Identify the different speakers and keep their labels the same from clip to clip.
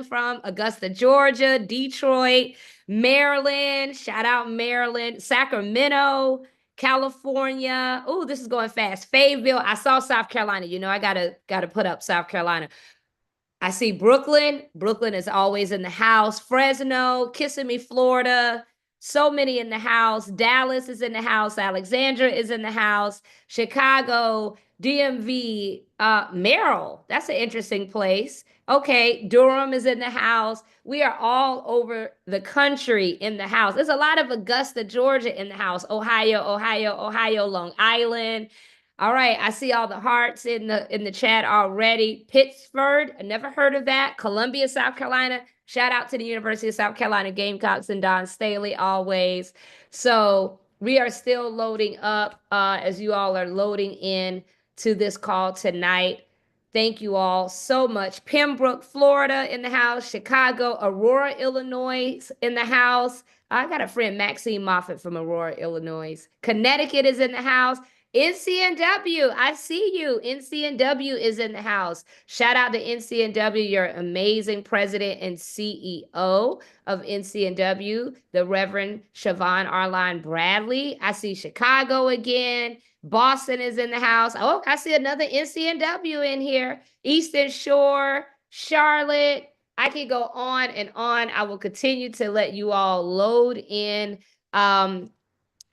Speaker 1: from Augusta, Georgia, Detroit, Maryland. Shout out Maryland, Sacramento, California. Oh, this is going fast. Fayetteville. I saw South Carolina. You know, I gotta put up South Carolina. I see Brooklyn. Brooklyn is always in the house. Fresno, Kissimmee, Florida. So many in the house. Dallas is in the house. Alexandria is in the house. Chicago, DMV, Merrill. That's an interesting place. Okay, Durham is in the house. We are all over the country in the house. There's a lot of Augusta, Georgia in the house. Ohio, Long Island. All right, I see all the hearts in the chat already. Pittsburgh, I never heard of that. Columbia, South Carolina. Shout out to the University of South Carolina Gamecocks and Don Staley always. So we are still loading up as you all are loading in to this call tonight. Thank you all so much. Pembroke, Florida in the house. Chicago, Aurora, Illinois in the house. I got a friend, Maxine Moffett from Aurora, Illinois. Connecticut is in the house. NCNW, I see you. NCNW is in the house. Shout out to NCNW, your amazing president and CEO of NCNW, the Reverend Siobhan Arline Bradley. I see Chicago again. Boston is in the house. Oh, I see another NCNW in here. Eastern Shore, Charlotte. I can go on and on. I will continue to let you all load in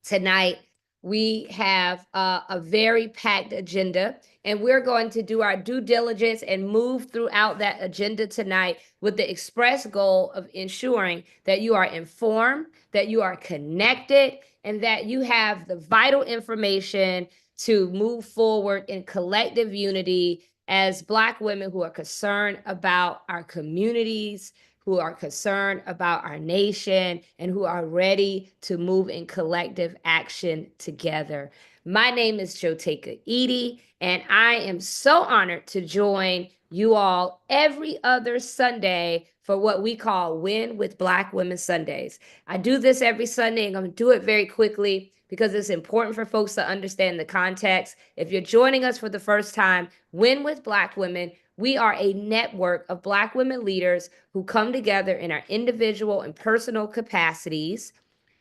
Speaker 1: tonight. We have a very packed agenda, and we're going to do our due diligence and move throughout that agenda tonight with the express goal of ensuring that you are informed, that you are connected, and that you have the vital information to move forward in collective unity as Black women who are concerned about our communities, who are concerned about our nation, and who are ready to move in collective action together. My name is Joteka Edie, and I am so honored to join you all every other Sunday for what we call Win with Black Women Sundays. I do this every Sunday, and I'm going to do it very quickly because it's important for folks to understand the context. If you're joining us for the first time, Win with Black Women, we are a network of Black women leaders who come together in our individual and personal capacities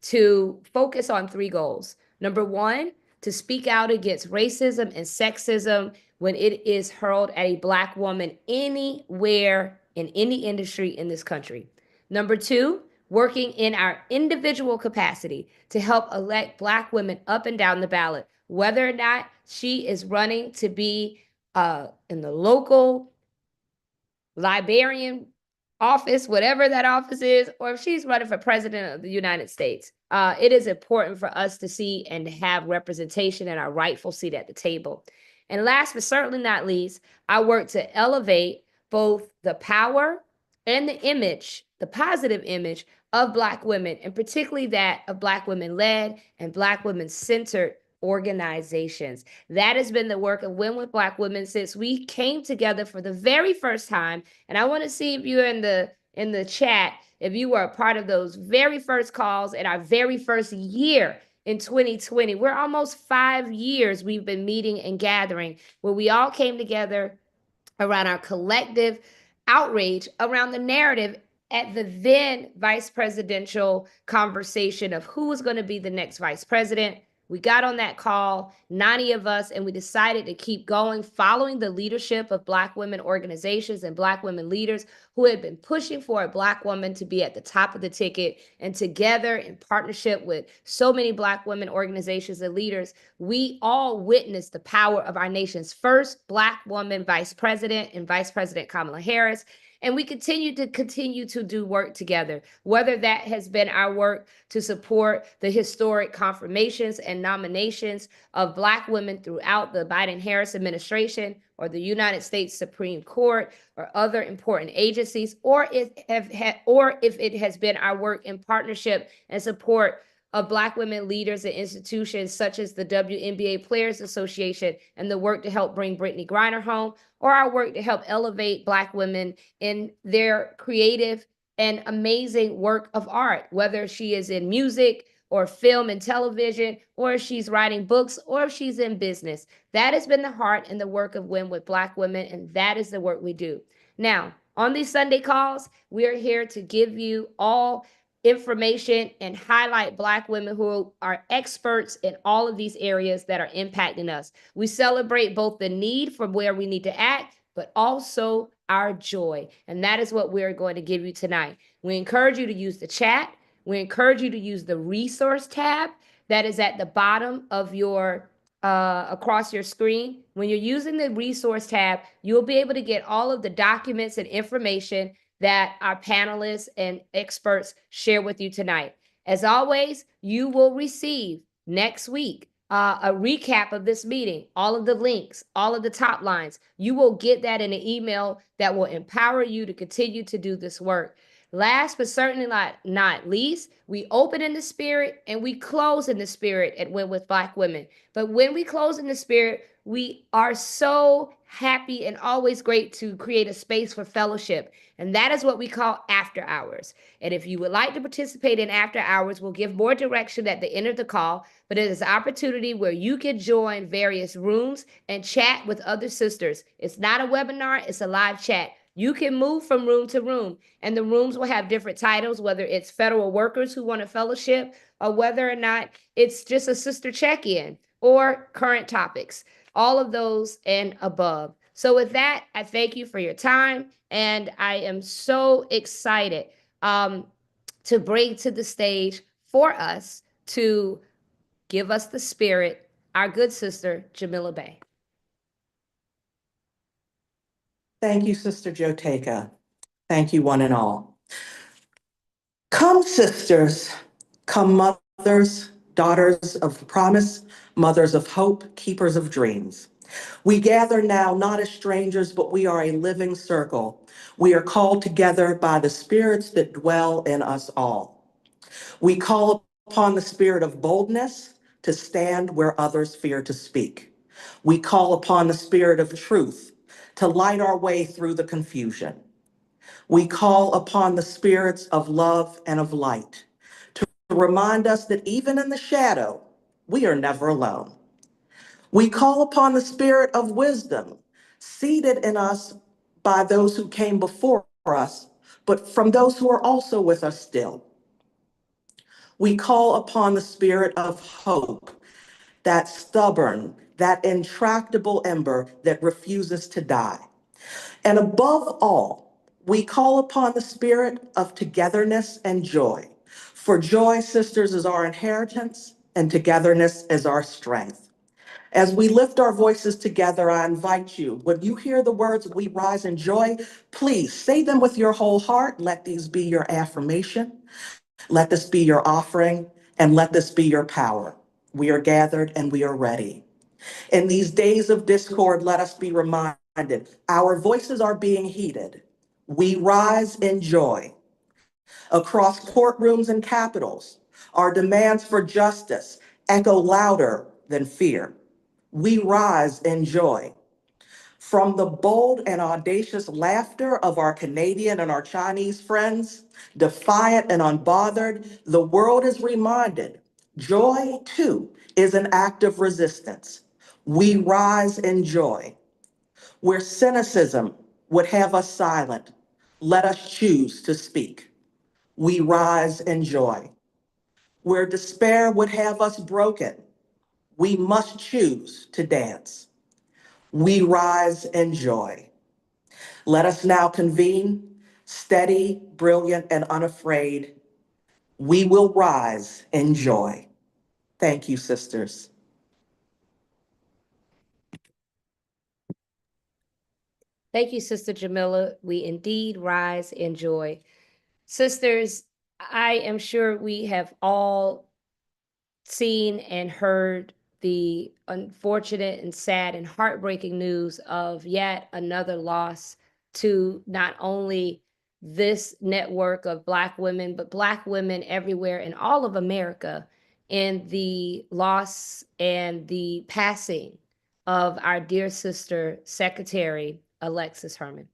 Speaker 1: to focus on three goals. Number one, to speak out against racism and sexism when it is hurled at a Black woman anywhere in any industry in this country. Number two, working in our individual capacity to help elect Black women up and down the ballot, whether or not she is running to be in the local librarian office, whatever that office is, or if she's running for president of the United States. It is important for us to see and have representation and our rightful seat at the table. And last but certainly not least, I work to elevate both the power and the image, the positive image of Black women, and particularly that of Black women-led and Black women-centered organizations. That has been the work of Win with Black Women since we came together for the very first time. And I want to see if you're in the chat, if you were a part of those very first calls in our very first year in 2020. We're almost 5 years we've been meeting and gathering where we all came together around our collective outrage around the narrative at the then vice presidential conversation of who was going to be the next vice president. We got on that call, 90 of us, and we decided to keep going, following the leadership of Black women organizations and Black women leaders who had been pushing for a Black woman to be at the top of the ticket. And together, in partnership with so many Black women organizations and leaders, we all witnessed the power of our nation's first Black woman vice president and Vice President Kamala Harris. And we continue to do work together, whether that has been our work to support the historic confirmations and nominations of Black women throughout the Biden-Harris administration or the United States Supreme Court or other important agencies, or if it has been our work in partnership and support of Black women leaders and institutions such as the WNBA Players Association and the work to help bring Brittany Griner home, or our work to help elevate Black women in their creative and amazing work of art, whether she is in music or film and television, or if she's writing books, or if she's in business. That has been the heart and the work of Win with Black Women, and that is the work we do. Now, On these Sunday calls, we are here to give you all information and highlight Black women who are experts in all of these areas that are impacting us. We celebrate both the need for where we need to act, but also our joy. And that is what we're going to give you tonight. We encourage you to use the chat. We encourage you to use the resource tab that is at the bottom of your across your screen. When you're using the resource tab, you'll be able to get all of the documents and information that our panelists and experts share with you tonight. As always, you will receive next week a recap of this meeting, all of the links, all of the top lines. You will get that in an email that will empower you to continue to do this work. Last but certainly not least, we open in the spirit and we close in the spirit at Win with Black Women. But when we close in the spirit, we are so happy and always great to create a space for fellowship. And that is what we call after hours. And if you would like to participate in after hours, we'll give more direction at the end of the call. But it is an opportunity where you can join various rooms and chat with other sisters. It's not a webinar, it's a live chat. You can move from room to room, and the rooms will have different titles, whether it's federal workers who want a fellowship or whether or not it's just a sister check-in or current topics, all of those and above. So with that, I thank you for your time, and I am so excited to bring to the stage for us to give us the spirit, our good sister, Jamila Bay.
Speaker 2: Thank you, Sister Joteka. Thank you, one and all. Come, sisters, come, mothers, daughters of promise, mothers of hope, keepers of dreams. We gather now not as strangers, but we are a living circle. We are called together by the spirits that dwell in us all. We call upon the spirit of boldness to stand where others fear to speak. We call upon the spirit of truth to light our way through the confusion. We call upon the spirits of love and of light to remind us that even in the shadow, we are never alone. We call upon the spirit of wisdom seated in us by those who came before us, but from those who are also with us still. We call upon the spirit of hope, that stubborn, that intractable ember that refuses to die. And above all, we call upon the spirit of togetherness and joy. For joy, sisters, is our inheritance, and togetherness is our strength. As we lift our voices together, I invite you, when you hear the words, "We rise in joy," please say them with your whole heart. Let these be your affirmation. Let this be your offering, and let this be your power. We are gathered and we are ready. In these days of discord, let us be reminded our voices are being heeded. We rise in joy. Across courtrooms and capitals, our demands for justice echo louder than fear. We rise in joy. From the bold and audacious laughter of our Canadian and our Chinese friends, defiant and unbothered, the world is reminded joy, too, is an act of resistance. We rise in joy. Where cynicism would have us silent, let us choose to speak. We rise in joy. Where despair would have us broken, we must choose to dance. We rise in joy. Let us now convene, steady, brilliant, and unafraid. We will rise in joy. Thank you, sisters.
Speaker 1: Thank you, Sister Jamila. We indeed rise in joy. Sisters, I am sure we have all seen and heard the unfortunate and sad and heartbreaking news of yet another loss to not only this network of Black women, but Black women everywhere in all of America, in the loss and the passing of our dear sister, Secretary Alexis Herman.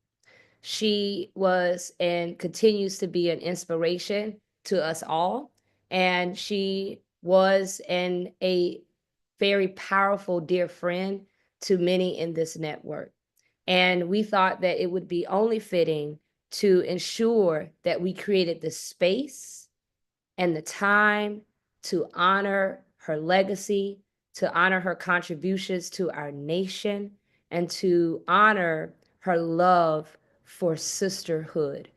Speaker 1: She was and continues to be an inspiration to us all. And she was a very powerful dear friend to many in this network. And we thought that it would be only fitting to ensure that we created the space and the time to honor her legacy, to honor her contributions to our nation, and to honor her love for sisterhood.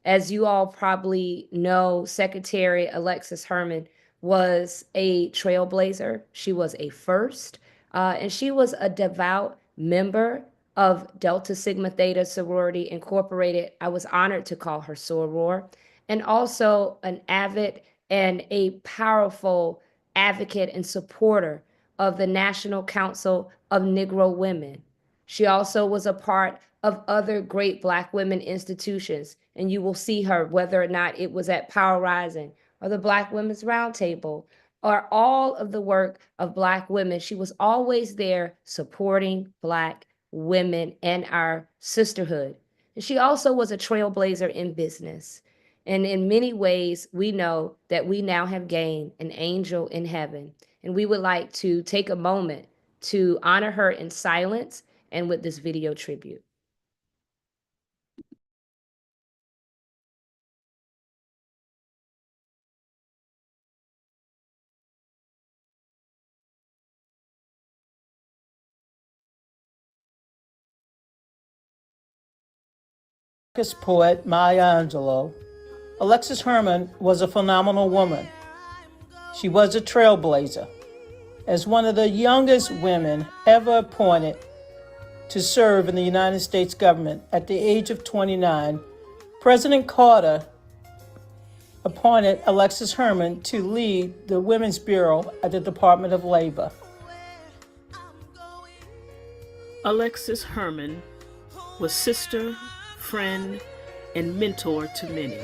Speaker 1: As you all probably know, Secretary Alexis Herman was a trailblazer. She was a first, and she was a devout member of Delta Sigma Theta Sorority Incorporated. I was honored to call her soror, and also an avid and a powerful advocate and supporter of the National Council of Negro Women. She also was a part of other great Black women institutions, and you will see her whether or not it was at Power Rising or the Black Women's Roundtable or all of the work of Black women. She was always there supporting Black women and our sisterhood. And she also was a trailblazer in business. And in many ways, we know that we now have gained an angel in heaven. And we would like to take a moment to honor her in silence and with this video tribute.
Speaker 3: Poet Maya Angelou, Alexis Herman was a phenomenal woman. She was a trailblazer. As one of the youngest women ever appointed to serve in the United States government at the age of 29, President Carter appointed Alexis Herman to lead the Women's Bureau at the Department of Labor.
Speaker 4: Alexis Herman was sister, friend, and mentor to many.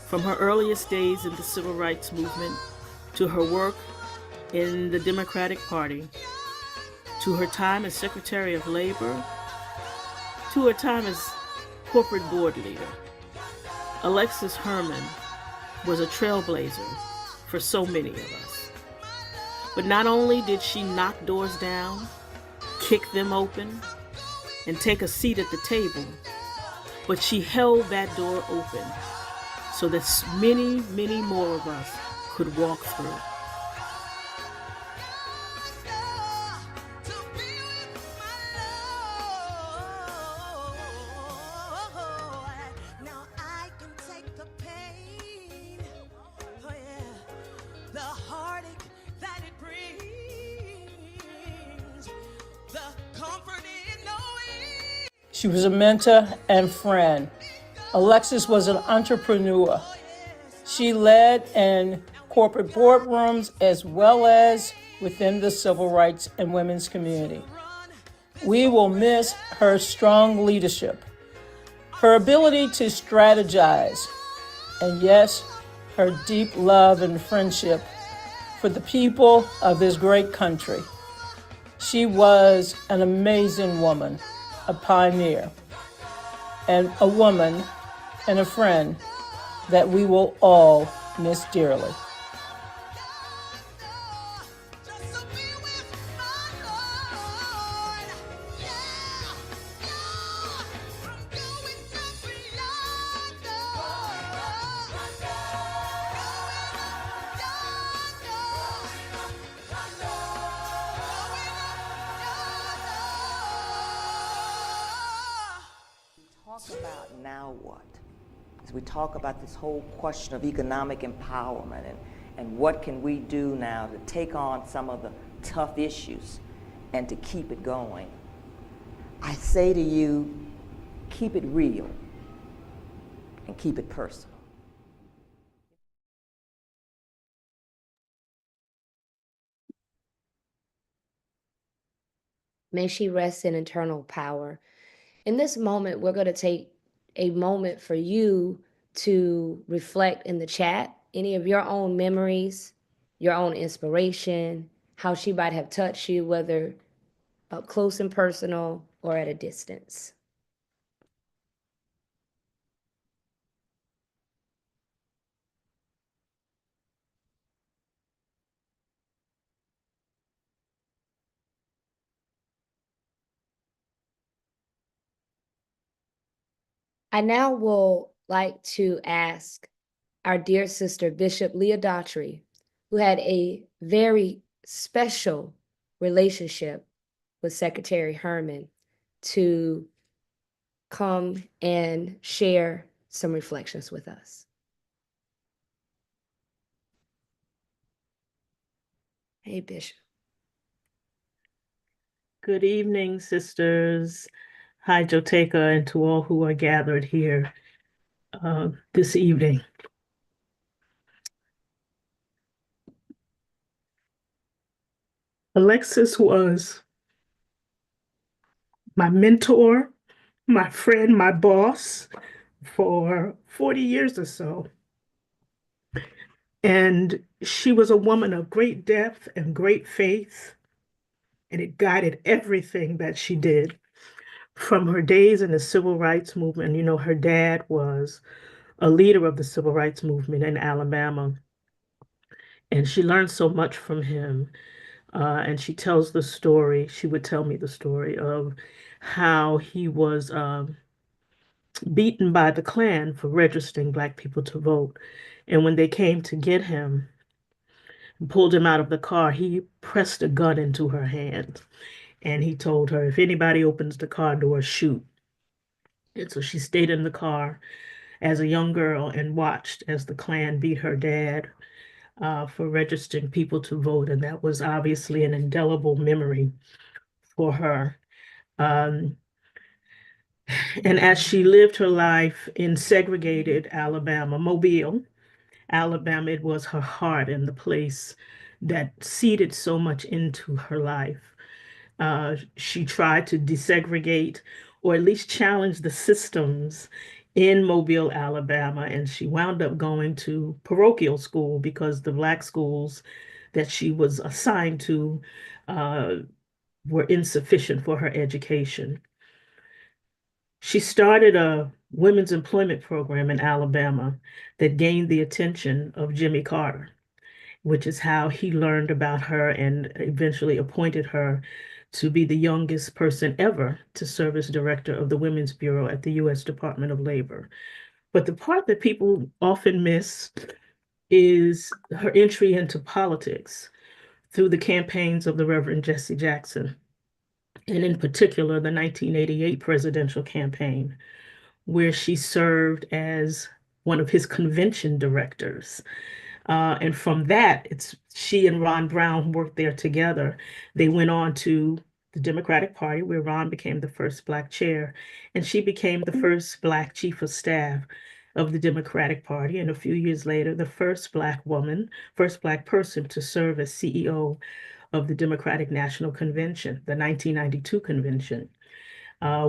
Speaker 4: From her earliest days in the civil rights movement, to her work in the Democratic Party, to her time as Secretary of Labor, to her time as corporate board leader, Alexis Herman was a trailblazer for so many of us. But not only did she knock doors down, kick them open, and take a seat at the table, but she held that door open so that many, many more of us could walk through.
Speaker 3: She was a mentor and friend. Alexis was an entrepreneur. She led in corporate boardrooms as well as within the civil rights and women's community. We will miss her strong leadership, her ability to strategize, and yes, her deep love and friendship for the people of this great country. She was an amazing woman, a pioneer, and a woman and a friend that we will all miss dearly.
Speaker 5: About now what? As we talk about this whole question of economic empowerment and what can we do now to take on some of the tough issues and to keep it going, I say to you, keep it real and keep it personal.
Speaker 1: May she rest in eternal power. In this moment, we're going to take a moment for you to reflect in the chat any of your own memories, your own inspiration, how she might have touched you, whether up close and personal or at a distance. I now will like to ask our dear sister, Bishop Leah Daughtry, who had a very special relationship with Secretary Herman, to come and share some reflections with us. Hey, Bishop.
Speaker 4: Good evening, sisters. Hi, Joteka, and to all who are gathered here this evening. Alexis was my mentor, my friend, my boss for 40 years or so. And she was a woman of great depth and great faith, and it guided everything that she did. From her days in the civil rights movement, you know, her dad was a leader of the civil rights movement in Alabama, and she learned so much from him. And she tells the story, she would tell me the story of how he was beaten by the Klan for registering Black people to vote. And when they came to get him and pulled him out of the car, he pressed a gun into her hand. And he told her, if anybody opens the car door, shoot. And so she stayed in the car as a young girl and watched as the Klan beat her dad for registering people to vote. And that was obviously an indelible memory for her. Um, and as she lived her life in segregated Alabama, Mobile, Alabama, it was her heart and the place that seeded so much into her life. She tried to desegregate or at least challenge the systems in Mobile, Alabama, and she wound up going to parochial school because the Black schools that she was assigned to were insufficient for her education. She started a women's employment program in Alabama that gained the attention of Jimmy Carter, which is how he learned about her and eventually appointed her to be the youngest person ever to serve as director of the Women's Bureau at the U.S. Department of Labor. But the part that people often miss is her entry into politics through the campaigns of the Reverend Jesse Jackson, and in particular, the 1988 presidential campaign, where she served as one of his convention directors. And from that, it's she and Ron Brown worked there together. They went on to the Democratic Party, where Ron became the first Black chair, and she became the first Black chief of staff of the Democratic Party. And a few years later, the first Black woman, first Black person to serve as CEO of the Democratic National Convention, the 1992 convention,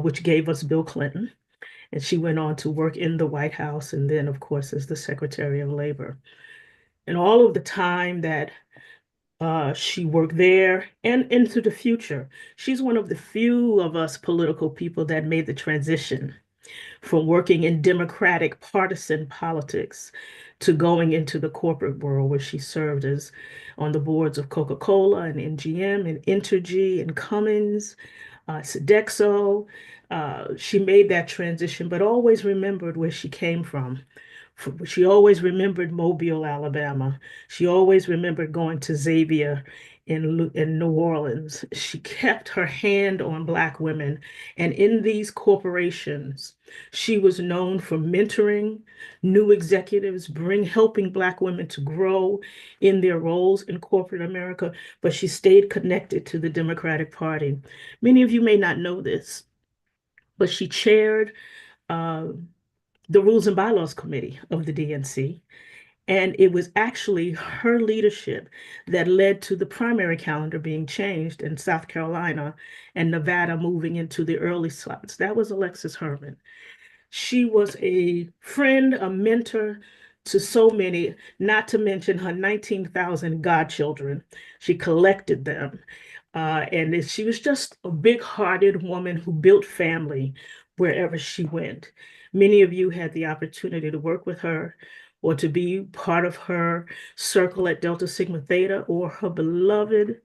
Speaker 4: which gave us Bill Clinton. And she went on to work in the White House and then, of course, as the Secretary of Labor. And all of the time that she worked there and into the future, she's one of the few of us political people that made the transition from working in democratic partisan politics to going into the corporate world, where she served as on the boards of Coca-Cola and MGM and Entergy and Cummins, Sodexo. She made that transition, but always remembered where she came from. She always remembered Mobile, Alabama. She always remembered going to Xavier in New Orleans. She kept her hand on Black women. And in these corporations, she was known for mentoring new executives, helping Black women to grow in their roles in corporate America, but she stayed connected to the Democratic Party. Many of you may not know this, but she chaired the Rules and Bylaws Committee of the DNC. And it was actually her leadership that led to the primary calendar being changed in South Carolina and Nevada moving into the early slots. That was Alexis Herman. She was a friend, a mentor to so many, not to mention her 19,000 godchildren. She collected them. And she was just a big-hearted woman who built family wherever she went. Many of you had the opportunity to work with her or to be part of her circle at Delta Sigma Theta or her beloved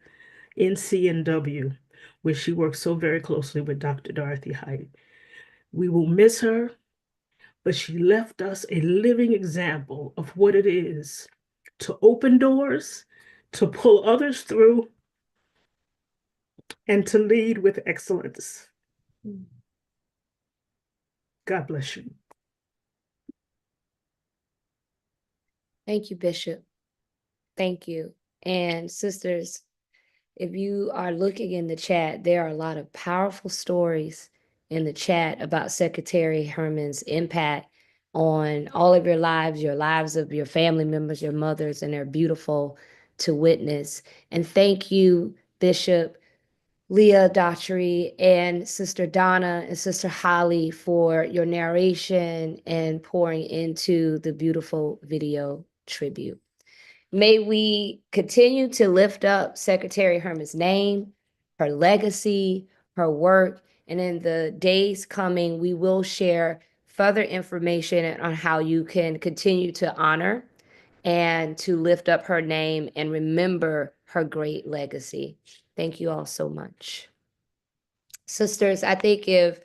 Speaker 4: NCNW, where she worked so very closely with Dr. Dorothy Height. We will miss her. but she left us a living example of what it is to open doors, to pull others through, and to lead with excellence. God bless you.
Speaker 1: Thank you, Bishop. Thank you. And sisters, if you are looking in the chat, there are a lot of powerful stories in the chat about Secretary Herman's impact on all of your lives of your family members, your mothers, and they're beautiful to witness. And thank you, Bishop Leah Daughtry and Sister Donna and Sister Holly for your narration and pouring into the beautiful video tribute. May we continue to lift up Secretary Herman's name, her legacy, her work, and in the days coming, we will share further information on how you can continue to honor and to lift up her name and remember her great legacy. Thank you all so much. Sisters, I think if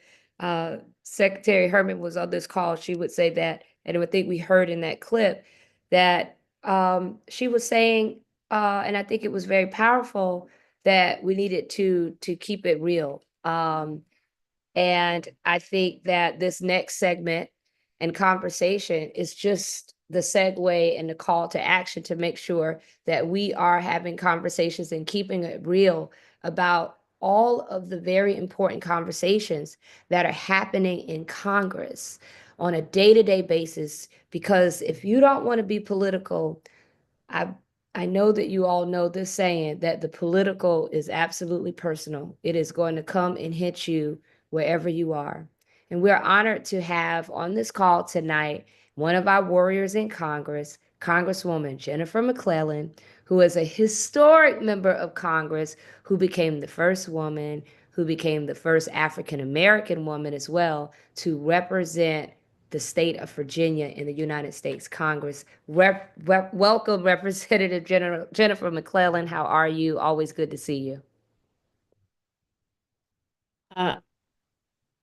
Speaker 1: Secretary Herman was on this call, she would say that, and I think we heard in that clip that she was saying, and I think it was very powerful, that we needed to keep it real. And I think that this next segment and conversation is just the segue and the call to action to make sure that we are having conversations and keeping it real about all of the very important conversations that are happening in Congress on a day-to-day basis. Because if you don't want to be political, I know that you all know this saying that the political is absolutely personal. It is going to come and hit you wherever you are. And we're honored to have on this call tonight one of our warriors in Congress, Congresswoman Jennifer McClellan, who is a historic member of Congress, who became the first woman, who became the first African American woman as well, to represent the state of Virginia in the United States Congress. Welcome, Representative Jennifer McClellan. How are you? Always good to see you.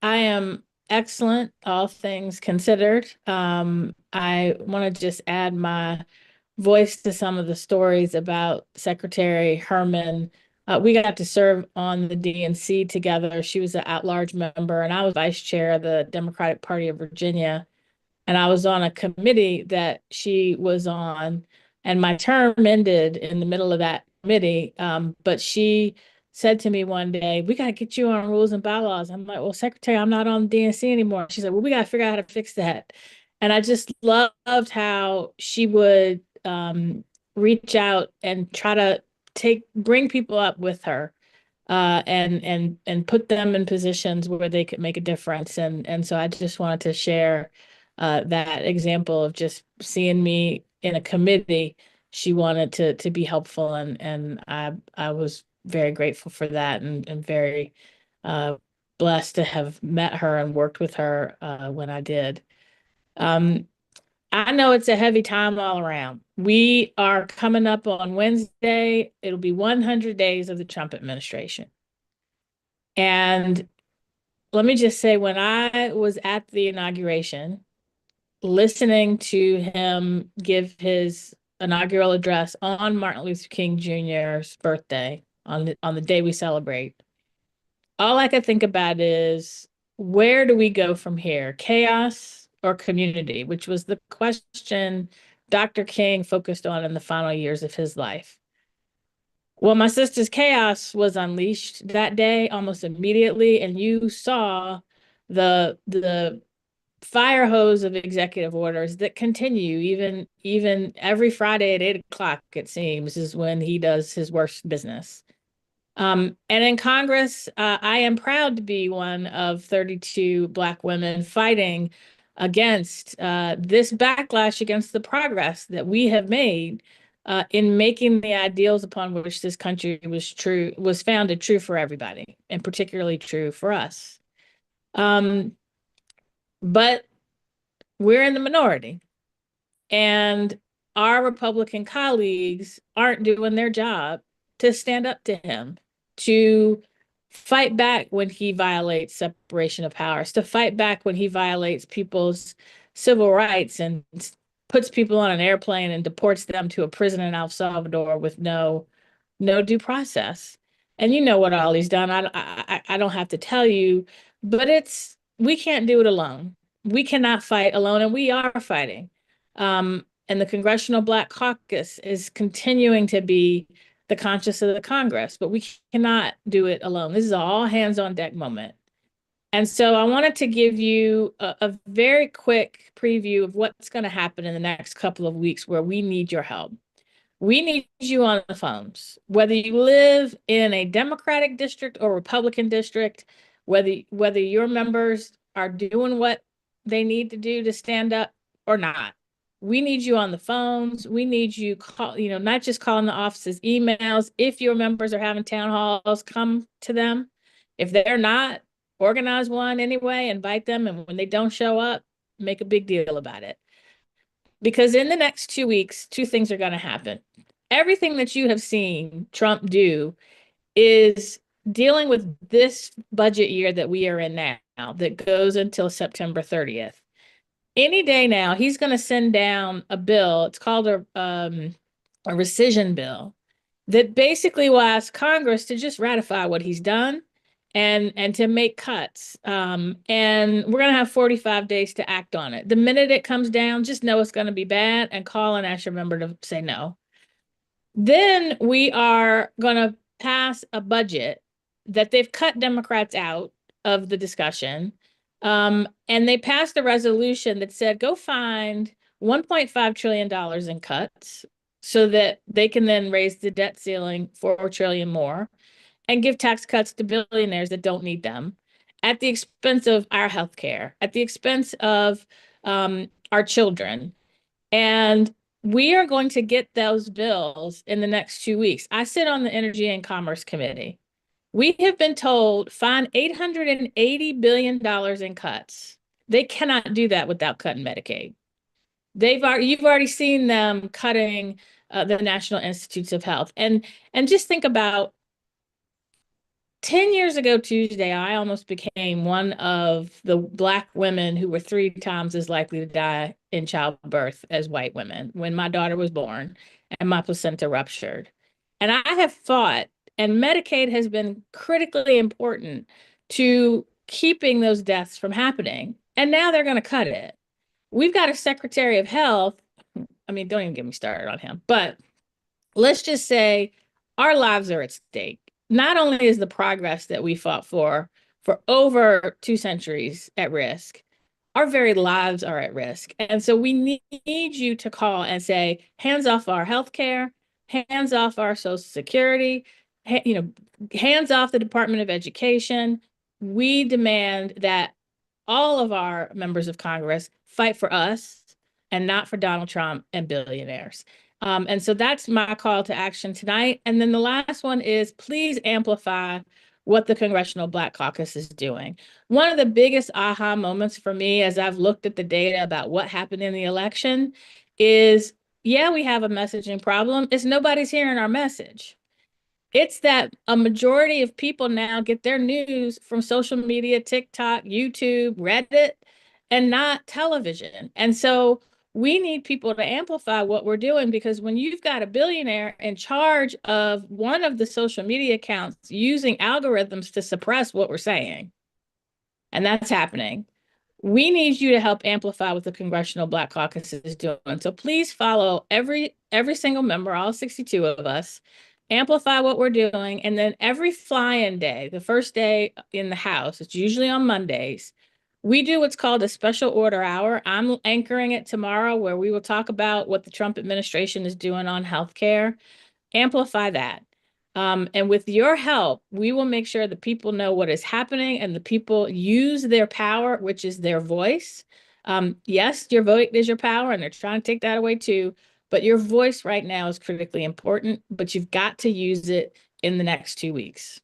Speaker 3: I am excellent, all things considered. I want to just add my voice to some of the stories about Secretary Herman. We got to serve on the DNC together. She was an at-large member, and I was vice chair of the Democratic Party of Virginia. And I was on a committee that she was on, and my term ended in the middle of that committee. But she said to me one day, "We got to get you on rules and bylaws." I'm like, "Well, Secretary, I'm not on the DNC anymore." She said, "Well, we got to figure out how to fix that." And I just loved how she would reach out and try to bring people up with her, and put them in positions where they could make a difference. And so I just wanted to share that example of just seeing me in a committee. She wanted to be helpful, and I was very grateful for that, and very blessed to have met her and worked with her when I did. I know it's a heavy time all around. We are coming up on Wednesday. It'll be 100 days of the Trump administration. And let me just say, when I was at the inauguration, listening to him give his inaugural address on Martin Luther King Jr.'s birthday, on the day we celebrate, all I could think about is, where do we go from here? Chaos or community, which was the question Dr. King focused on in the final years of his life. Well, my sister's chaos was unleashed that day almost immediately, and you saw the fire hose of executive orders that continue even every Friday at 8 o'clock, it seems, is when he does his worst business. And in Congress, I am proud to be one of 32 Black women fighting against this backlash against the progress that we have made in making the ideals upon which this country was founded true for everybody, and particularly true for us. But we're in the minority, and our Republican colleagues aren't doing their job to stand up to him, to fight back when he violates separation of powers, to fight back when he violates people's civil rights and puts people on an airplane and deports them to a prison in El Salvador with no due process. And you know what all he's done. I don't have to tell you, but we can't do it alone. We cannot fight alone, and we are fighting. And the Congressional Black Caucus is continuing to be the conscience of the Congress, but we cannot do it alone. This is an all hands on deck moment. And so I wanted to give you a very quick preview of what's going to happen in the next couple of weeks where we need your help. We need you on the phones, whether you live in a Democratic district or Republican district, whether your members are doing what they need to do to stand up or not. We need you on the phones. We need you not just calling the offices, emails. If your members are having town halls, come to them. If they're not, organize one anyway, invite them. And when they don't show up, make a big deal about it. Because in the next 2 weeks, two things are going to happen. Everything that you have seen Trump do is dealing with this budget year that we are in now, that goes until September 30th. Any day now, he's going to send down a bill. It's called a rescission bill that basically will ask Congress to just ratify what he's done and to make cuts. And we're going to have 45 days to act on it. The minute it comes down, just know it's going to be bad and call and ask your member to say no. Then we are going to pass a budget that they've cut Democrats out of the discussion. And they passed a resolution that said, go find $1.5 trillion in cuts so that they can then raise the debt ceiling $4 trillion more and give tax cuts to billionaires that don't need them at the expense of our healthcare, at the expense of our children. And we are going to get those bills in the next 2 weeks. I sit on the Energy and Commerce Committee. We have been told find $880 billion in cuts. They cannot do that without cutting Medicaid. You've already seen them cutting the National Institutes of Health. And just think about 10 years ago Tuesday, I almost became one of the Black women who were 3 times as likely to die in childbirth as white women when my daughter was born and my placenta ruptured. And I have fought, and Medicaid has been critically important to keeping those deaths from happening. And now they're going to cut it. We've got a Secretary of Health. I mean, don't even get me started on him. But let's just say our lives are at stake. Not only is the progress that we fought for over 2 centuries at risk, our very lives are at risk. And so we need you to call and say, hands off our healthcare, hands off our Social Security, hands off the Department of Education. We demand that all of our members of Congress fight for us and not for Donald Trump and billionaires. And so that's my call to action tonight. And then the last one is please amplify what the Congressional Black Caucus is doing. One of the biggest aha moments for me as I've looked at the data about what happened in the election is, yeah, we have a messaging problem. It's nobody's hearing our message. It's that a majority of people now get their news from social media, TikTok, YouTube, Reddit, and not television. And so we need people to amplify what we're doing, because when you've got a billionaire in charge of one of the social media accounts using algorithms to suppress what we're saying, and that's happening, we need you to help amplify what the Congressional Black Caucus is doing. So please follow every single member, all 62 of us, amplify what we're doing. And then every fly-in day, the first day in the House, it's usually on Mondays, we do what's called a special order hour. I'm anchoring it tomorrow, where we will talk about what the Trump administration is doing on healthcare. Amplify that. And with your help, we will make sure that people know what is happening and the people use their power, which is their voice. Yes, your vote is your power, and they're trying to take that away too. But your voice right now is critically important, but you've got to use it in the next 2 weeks.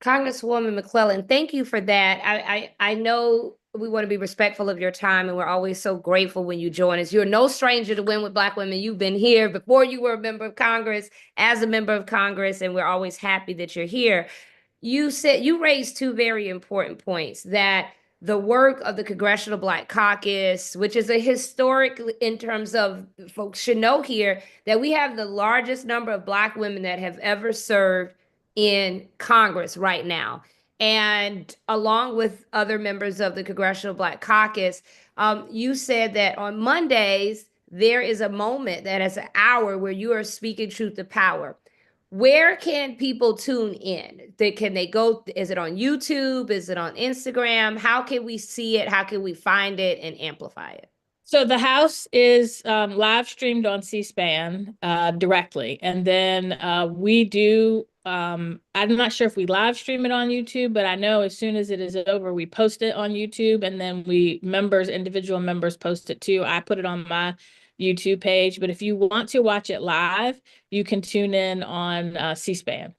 Speaker 1: Congresswoman McClellan, thank you for that. I know we want to be respectful of your time, and we're always so grateful when you join us. You're no stranger to Win with Black Women. You've been here before you were a member of Congress, as a member of Congress, and we're always happy that you're here. You said you raised 2 very important points, that the work of the Congressional Black Caucus, which is a historic in terms of folks should know here that we have the largest number of Black women that have ever served in Congress right now. And along with other members of the Congressional Black Caucus, you said that on Mondays, there is a moment that is an hour where you are speaking truth to power. Where can people tune in? Can they go? Is it on YouTube? Is it on Instagram? How can we see it? How can we find it and amplify it?
Speaker 3: So the House is live streamed on C-SPAN directly. And then we do, I'm not sure if we live stream it on YouTube, but I know as soon as it is over, we post it on YouTube, and then individual members post it too. I put it on my YouTube page, but if you want to watch it live, you can tune in on C-SPAN.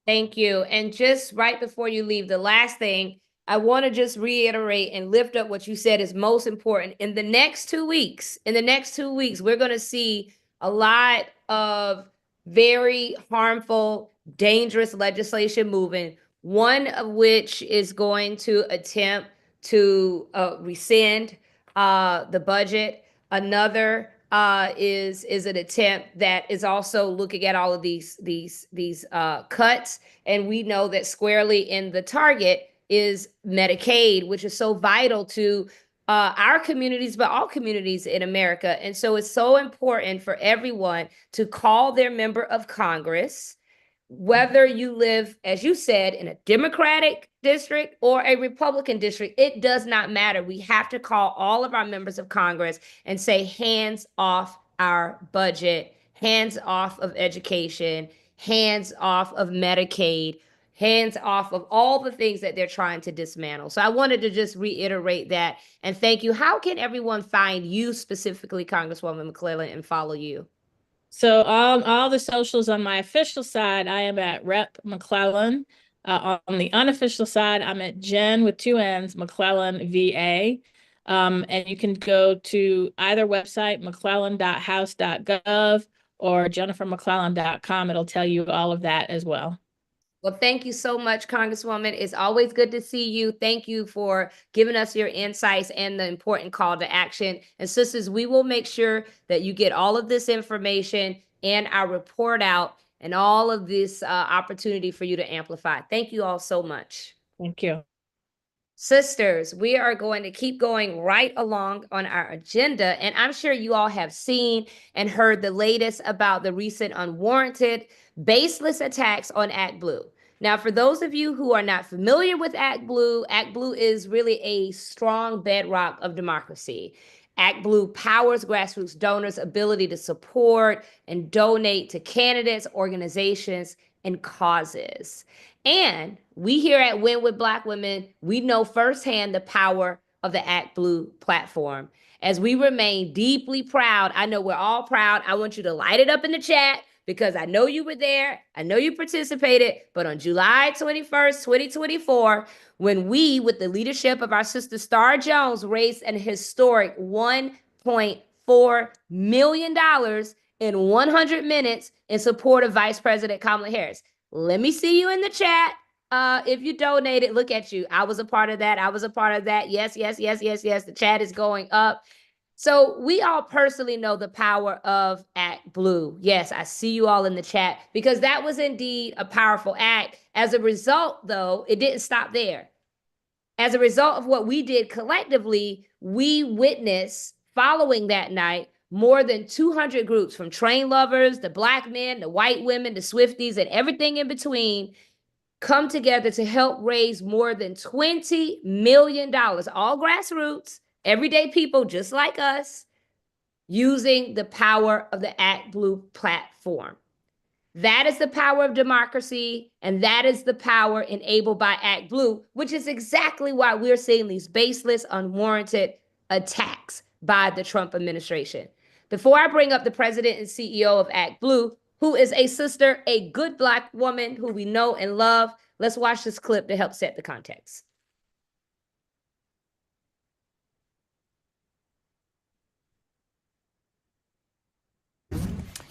Speaker 1: Thank you. And just right before you leave, the last thing, I want to just reiterate and lift up what you said is most important. In the next 2 weeks, we're going to see a lot of very harmful, dangerous legislation moving, one of which is going to attempt to rescind the budget. Another is an attempt that is also looking at all of these cuts, and we know that squarely in the target is Medicaid, which is so vital to our communities, but all communities in America. And so it's so important for everyone to call their member of Congress, whether you live, as you said, in a Democratic district or a Republican district. It does not matter. We have to call all of our members of Congress and say, hands off our budget, hands off of education, hands off of Medicaid, hands off of all the things that they're trying to dismantle. So I wanted to just reiterate that and thank you. How can everyone find you specifically, Congresswoman McClellan, and follow you?
Speaker 3: So all the socials on my official side, I am at Rep McClellan. On the unofficial side, I'm at Jen with 2 N's, McClellan VA. And you can go to either website, mcclellan.house.gov or jennifermcclellan.com. It'll tell you all of that as well.
Speaker 1: Well, thank you so much, Congresswoman. It's always good to see you. Thank you for giving us your insights and the important call to action. And sisters, we will make sure that you get all of this information and our report out and all of this opportunity for you to amplify. Thank you all so much.
Speaker 3: Thank you.
Speaker 1: Sisters, we are going to keep going right along on our agenda. And I'm sure you all have seen and heard the latest about the recent unwarranted, baseless attacks on ActBlue. Now, for those of you who are not familiar with ActBlue, ActBlue is really a strong bedrock of democracy. ActBlue powers grassroots donors' ability to support and donate to candidates, organizations, and causes. And we here at Win with Black Women, we know firsthand the power of the ActBlue platform. As we remain deeply proud, I know we're all proud. I want you to light it up in the chat because I know you were there. I know you participated. But on July 21st, 2024, when we, with the leadership of our sister Star Jones, raised an historic $1.4 million in 100 minutes in support of Vice President Kamala Harris. Let me see you in the chat. If you donated, look at you. I was a part of that. I was a part of that. Yes, yes, yes, yes, yes. The chat is going up. So we all personally know the power of ActBlue. Yes, I see you all in the chat because that was indeed a powerful act. As a result, though, it didn't stop there. As a result of what we did collectively, we witnessed following that night more than 200 groups from train lovers, the Black men, the white women, the Swifties, and everything in between come together to help raise more than $20 million, all grassroots, everyday people just like us, using the power of the ActBlue platform. That is the power of democracy, and that is the power enabled by ActBlue, which is exactly why we're seeing these baseless, unwarranted attacks by the Trump administration. Before I bring up the president and CEO of ActBlue, who is a sister, a good Black woman who we know and love, let's watch this clip to help set the context.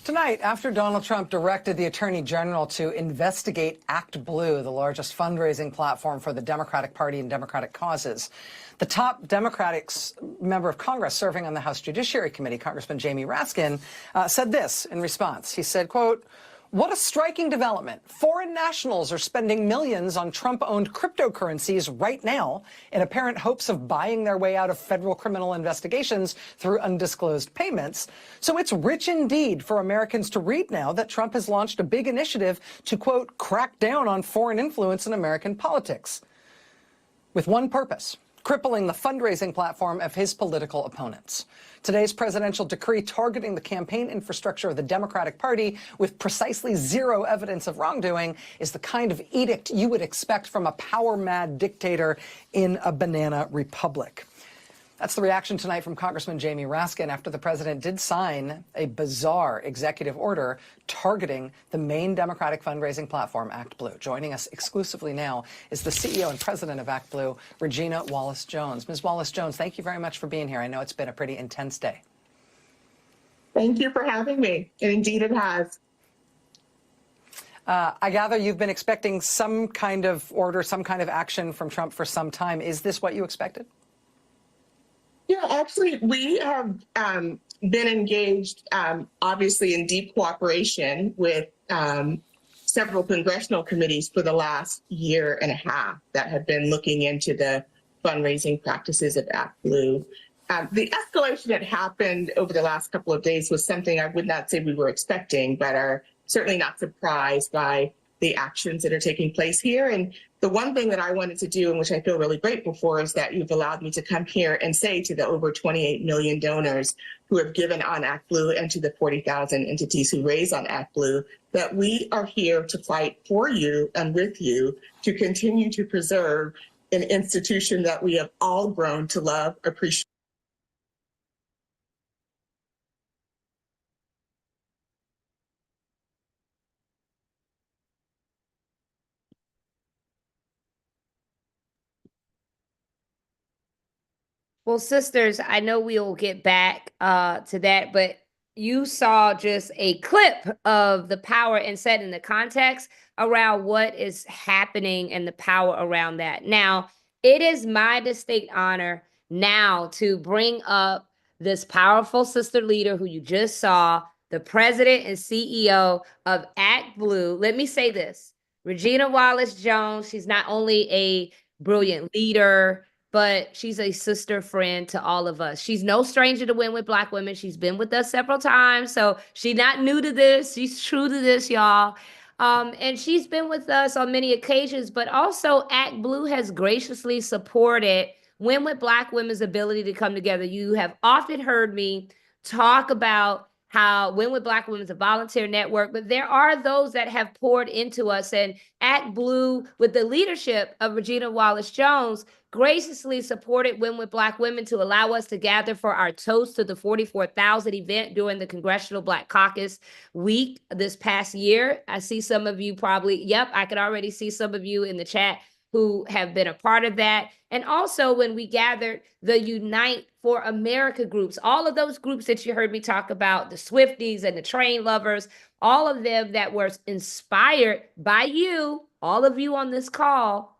Speaker 6: Tonight, after Donald Trump directed the Attorney General to investigate ActBlue, the largest fundraising platform for the Democratic Party and Democratic causes, the top Democratic member of Congress serving on the House Judiciary Committee, Congressman Jamie Raskin, said this in response. He said, quote, "What a striking development. Foreign nationals are spending millions on Trump-owned cryptocurrencies right now in apparent hopes of buying their way out of federal criminal investigations through undisclosed payments. So it's rich indeed for Americans to read now that Trump has launched a big initiative to, quote, crack down on foreign influence in American politics with one purpose: crippling the fundraising platform of his political opponents. Today's presidential decree targeting the campaign infrastructure of the Democratic Party with precisely zero evidence of wrongdoing is the kind of edict you would expect from a power-mad dictator in a banana republic." That's the reaction tonight from Congressman Jamie Raskin after the president did sign a bizarre executive order targeting the main Democratic fundraising platform, ActBlue. Joining us exclusively now is the CEO and president of ActBlue, Regina Wallace-Jones. Ms. Wallace-Jones, thank you very much for being here. I know it's been a pretty intense day.
Speaker 7: Thank you for having me. And indeed it has.
Speaker 6: I gather you've been expecting some kind of order, some kind of action from Trump for some time. Is this what you expected?
Speaker 7: Yeah, actually, we have been engaged, obviously, in deep cooperation with several congressional committees for the last year and a half that have been looking into the fundraising practices of ActBlue. The escalation that happened over the last couple of days was something I would not say we were expecting, but are certainly not surprised by the actions that are taking place here. And the one thing that I wanted to do, and which I feel really grateful for, is that you've allowed me to come here and say to the over 28 million donors who have given on ActBlue and to the 40,000 entities who raise on ActBlue that we are here to fight for you and with you to continue to preserve an institution that we have all grown to love, appreciate.
Speaker 1: Well, sisters, I know we'll get back to that, but you saw just a clip of the power and setting the context around what is happening and the power around that. Now, it is my distinct honor now to bring up this powerful sister leader who you just saw, the president and CEO of ActBlue. Let me say this, Regina Wallace-Jones, she's not only a brilliant leader, but she's a sister friend to all of us. She's no stranger to Win with Black Women. She's been with us several times, so she's not new to this. She's true to this, y'all. And she's been with us on many occasions, but also ActBlue has graciously supported Win with Black Women's ability to come together. You have often heard me talk about how Win with Black Women is a volunteer network, but there are those that have poured into us, and ActBlue, with the leadership of Regina Wallace-Jones, graciously supported Win with Black Women to allow us to gather for our Toast to the 44,000 event during the Congressional Black Caucus week this past year. I see some of you probably, yep, I can already see some of you in the chat who have been a part of that. And also when we gathered the Unite for America groups, all of those groups that you heard me talk about, the Swifties and the Train Lovers, all of them that were inspired by you, all of you on this call,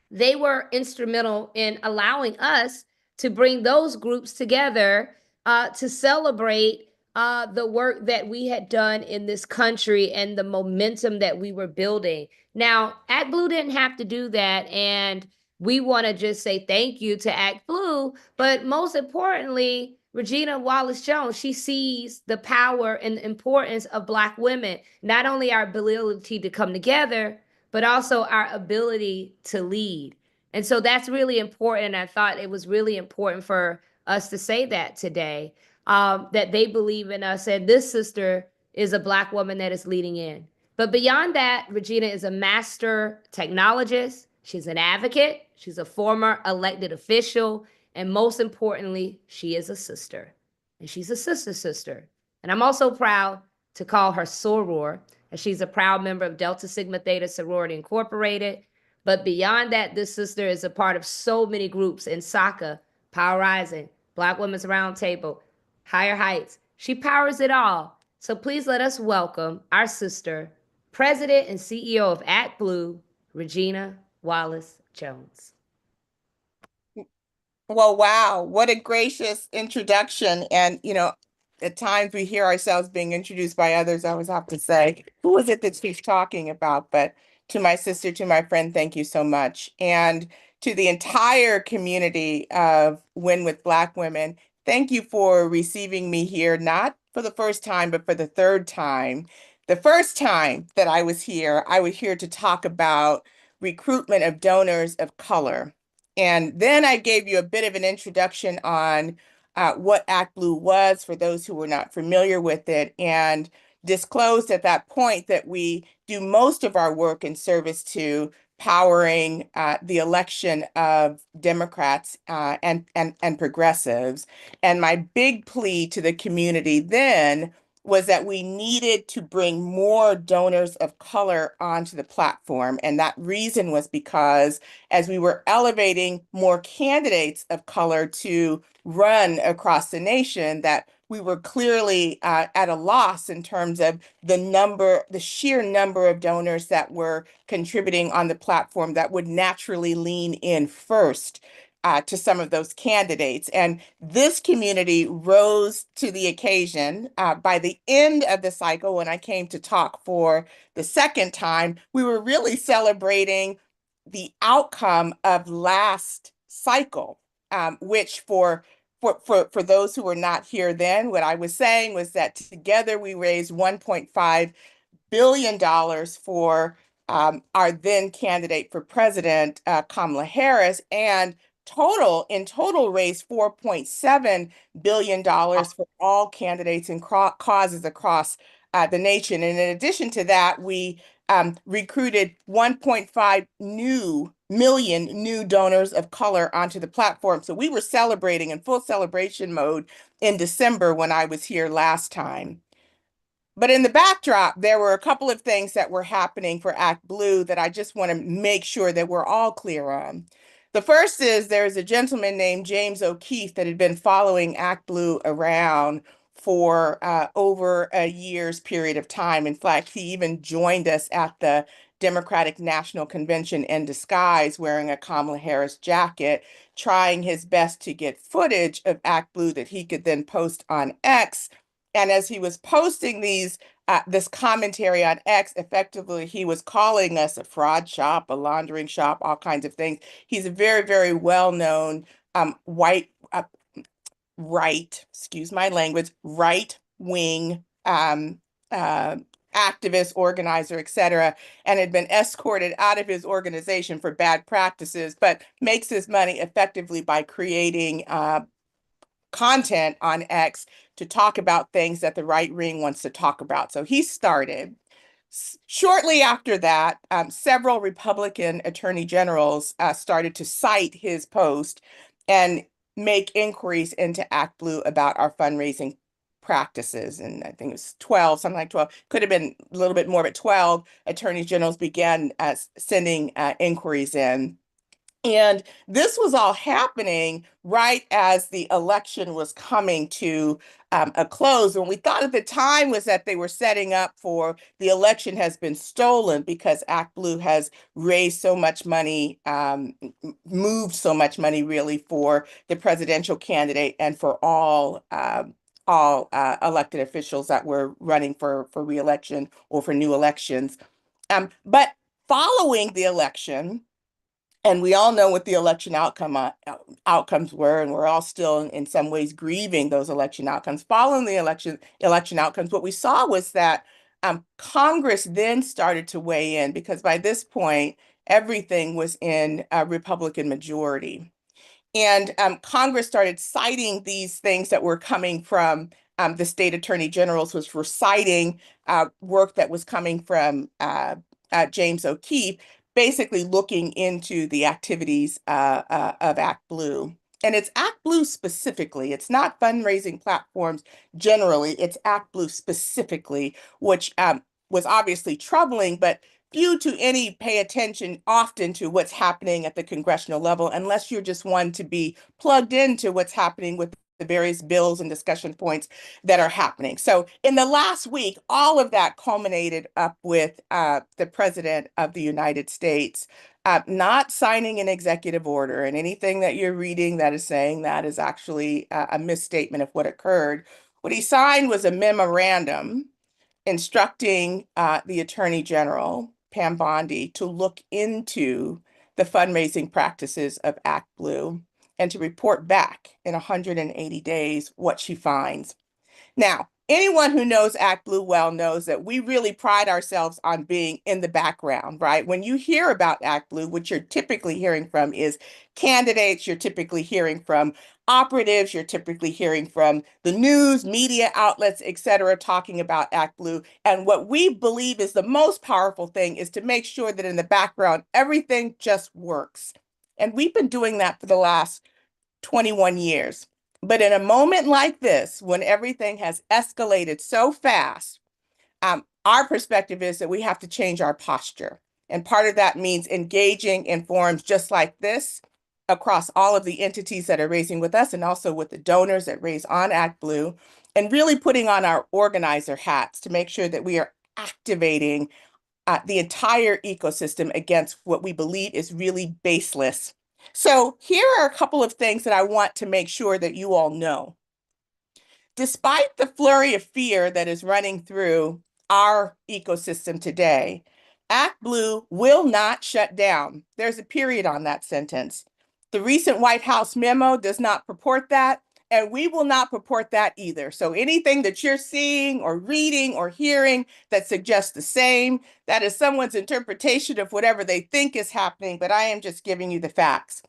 Speaker 1: they were instrumental in allowing us to bring those groups together to celebrate the work that we had done in this country and the momentum that we were building. Now, ActBlue didn't have to do that, and we want to just say thank you to ActBlue, but most importantly, Regina Wallace-Jones, she sees the power and the importance of Black women, not only our ability to come together, but also our ability to lead. And so that's really important. I thought it was really important for us to say that today, that they believe in us. And this sister is a Black woman that is leading in. But beyond that, Regina is a master technologist. She's an advocate. She's a former elected official. And most importantly, she is a sister. And she's a sister. And I'm also proud to call her soror, and she's a proud member of Delta Sigma Theta Sorority Incorporated. But beyond that, this sister is a part of so many groups in SACA, Power Rising, Black Women's Roundtable, Higher Heights. She powers it all. So please let us welcome our sister, President and CEO of ActBlue, Regina Wallace Jones.
Speaker 8: Well, wow, what a gracious introduction. And, at times we hear ourselves being introduced by others. I always have to say, who is it that she's talking about? But to my sister, to my friend, thank you so much. And to the entire community of Win with Black Women, thank you for receiving me here, not for the first time, but for the third time. The first time that I was here to talk about recruitment of donors of color. And then I gave you a bit of an introduction on what ActBlue was for those who were not familiar with it, and disclosed at that point that we do most of our work in service to powering the election of Democrats and progressives. And my big plea to the community then was that we needed to bring more donors of color onto the platform. And that reason was because as we were elevating more candidates of color to run across the nation, that we were clearly at a loss in terms of the sheer number of donors that were contributing on the platform that would naturally lean in first to some of those candidates. And this community rose to the occasion. By the end of the cycle, when I came to talk for the second time, we were really celebrating the outcome of last cycle, which for those who were not here then, what I was saying was that together we raised $1.5 billion for our then candidate for president, Kamala Harris, and in total raised $4.7 billion for all candidates and causes across the nation. And in addition to that, we recruited 1.5 million new donors of color onto the platform. So we were celebrating in full celebration mode in December when I was here last time. But in the backdrop, there were a couple of things that were happening for ActBlue that I just want to make sure that we're all clear on. The first is there's a gentleman named James O'Keefe that had been following ActBlue around for over a year's period of time. In fact, he even joined us at the Democratic National Convention in disguise, wearing a Kamala Harris jacket, trying his best to get footage of ActBlue that he could then post on X. And as he was posting this commentary on X, effectively, he was calling us a fraud shop, a laundering shop, all kinds of things. He's a very, very well-known excuse my language, right-wing activist, organizer, et cetera, and had been escorted out of his organization for bad practices, but makes his money effectively by creating content on X to talk about things that the right wing wants to talk about. So he started. Shortly after that, several Republican attorney generals started to cite his post and make inquiries into ActBlue about our fundraising practices. And I think it was 12, something like 12, could have been a little bit more, but 12 attorney generals began sending inquiries in. And this was all happening right as the election was coming to a close. And we thought at the time was that they were setting up for the election has been stolen because ActBlue has raised so much money, moved so much money really for the presidential candidate and for all elected officials that were running for re-election or for new elections. But following the election, and we all know what the election outcomes were, and we're all still in some ways grieving those election outcomes. Following the election outcomes, what we saw was that Congress then started to weigh in because by this point, everything was in a Republican majority. And Congress started citing these things that were coming from the state attorney generals, which were citing work that was coming from James O'Keefe, basically looking into the activities of ActBlue. And it's ActBlue specifically. It's not fundraising platforms generally. It's ActBlue specifically, which was obviously troubling, but few to any pay attention often to what's happening at the congressional level, unless you're just one to be plugged into what's happening with the various bills and discussion points that are happening. So in the last week, all of that culminated up with the President of the United States not signing an executive order, and anything that you're reading that is saying that is actually a misstatement of what occurred. What he signed was a memorandum instructing the Attorney General, Pam Bondi, to look into the fundraising practices of ActBlue and to report back in 180 days what she finds. Now, anyone who knows ActBlue well knows that we really pride ourselves on being in the background, right? When you hear about ActBlue, what you're typically hearing from is candidates, you're typically hearing from operatives, you're typically hearing from the news, media outlets, et cetera, talking about ActBlue. And what we believe is the most powerful thing is to make sure that in the background, everything just works. And we've been doing that for the last 21 years. But in a moment like this, when everything has escalated so fast, our perspective is that we have to change our posture. And part of that means engaging in forums just like this across all of the entities that are raising with us and also with the donors that raise on ActBlue, and really putting on our organizer hats to make sure that we are activating the entire ecosystem against what we believe is really baseless. So here are a couple of things that I want to make sure that you all know. Despite the flurry of fear that is running through our ecosystem today, ActBlue will not shut down. There's a period on that sentence. The recent White House memo does not purport that, and we will not purport that either. So anything that you're seeing or reading or hearing that suggests the same, that is someone's interpretation of whatever they think is happening, but I am just giving you the facts.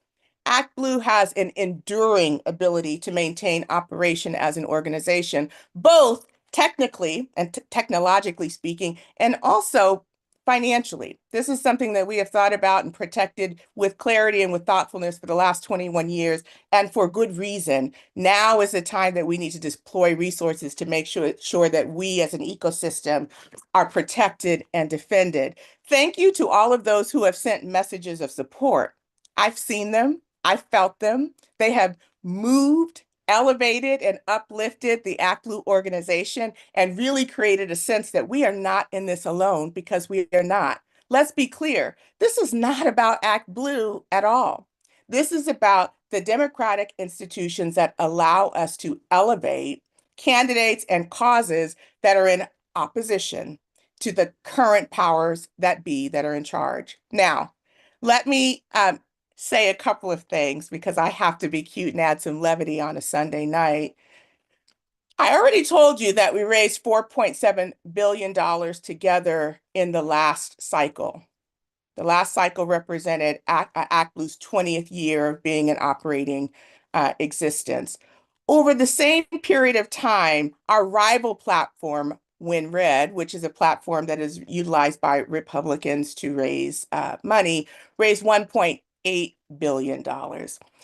Speaker 8: ActBlue has an enduring ability to maintain operation as an organization, both technically and technologically speaking, and also financially. This is something that we have thought about and protected with clarity and with thoughtfulness for the last 21 years, and for good reason. Now is the time that we need to deploy resources to make sure that we as an ecosystem are protected and defended. Thank you to all of those who have sent messages of support. I've seen them. I felt them. They have moved, elevated, and uplifted the ActBlue organization and really created a sense that we are not in this alone, because we are not. Let's be clear. This is not about ActBlue at all. This is about the democratic institutions that allow us to elevate candidates and causes that are in opposition to the current powers that be that are in charge. Now, let me say a couple of things, because I have to be cute and add some levity on a Sunday night. I already told you that we raised $4.7 billion together in the last cycle. The last cycle represented ActBlue's 20th year of being in operating existence. Over the same period of time, our rival platform, WinRed, which is a platform that is utilized by Republicans to raise money, raised $1.8 billion.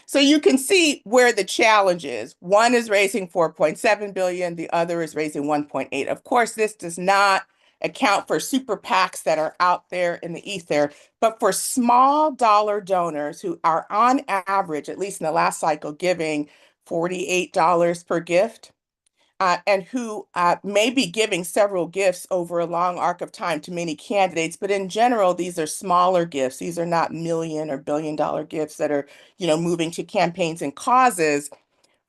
Speaker 8: So you can see where the challenge is. One is raising 4.7 billion, the other is raising 1.8. Of course, this does not account for super PACs that are out there in the ether, but for small dollar donors who are on average, at least in the last cycle, giving $48 per gift, and who may be giving several gifts over a long arc of time to many candidates. But in general, these are smaller gifts. These are not million or billion-dollar gifts that are, moving to campaigns and causes.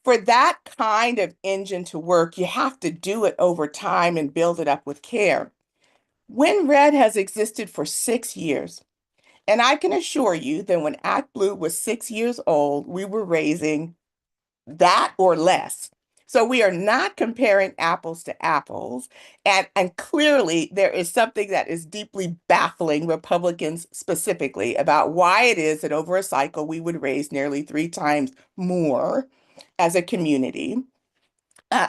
Speaker 8: For that kind of engine to work, you have to do it over time and build it up with care. WinRed has existed for 6 years. And I can assure you that when ActBlue was 6 years old, we were raising that or less. So we are not comparing apples to apples. And clearly there is something that is deeply baffling Republicans specifically about why it is that over a cycle we would raise nearly 3 times more as a community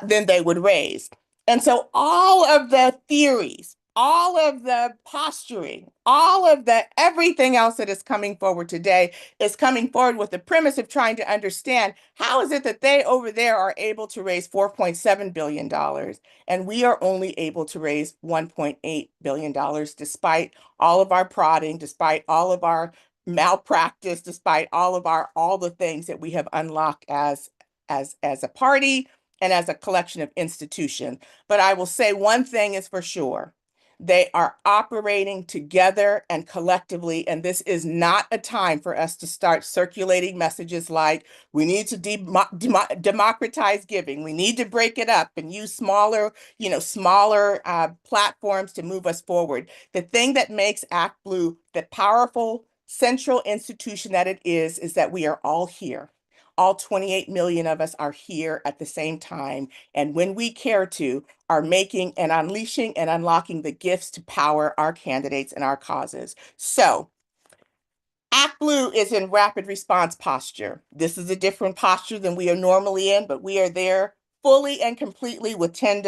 Speaker 8: than they would raise. And so all of the theories, all of the posturing, all of the everything else that is coming forward today is coming forward with the premise of trying to understand how is it that they over there are able to raise $4.7 billion and we are only able to raise $1.8 billion despite all of our prodding, despite all of our malpractice, despite all the things that we have unlocked as as a party and as a collection of institutions. But I will say one thing is for sure. They are operating together and collectively, and this is not a time for us to start circulating messages like we need to democratize giving. We need to break it up and use smaller platforms to move us forward. The thing that makes ActBlue the powerful central institution that it is that we are all here. All 28 million of us are here at the same time. And when we care to, are making and unleashing and unlocking the gifts to power our candidates and our causes. So ActBlue is in rapid response posture. This is a different posture than we are normally in, but we are there fully and completely with 10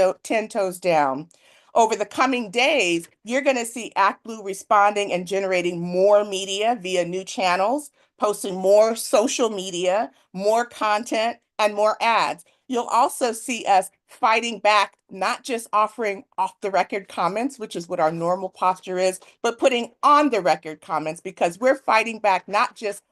Speaker 8: toes down. Over the coming days, you're going to see ActBlue responding and generating more media via new channels, posting more social media, more content, and more ads. You'll also see us fighting back, not just offering off-the-record comments, which is what our normal posture is, but putting on-the-record comments, because we're fighting back not just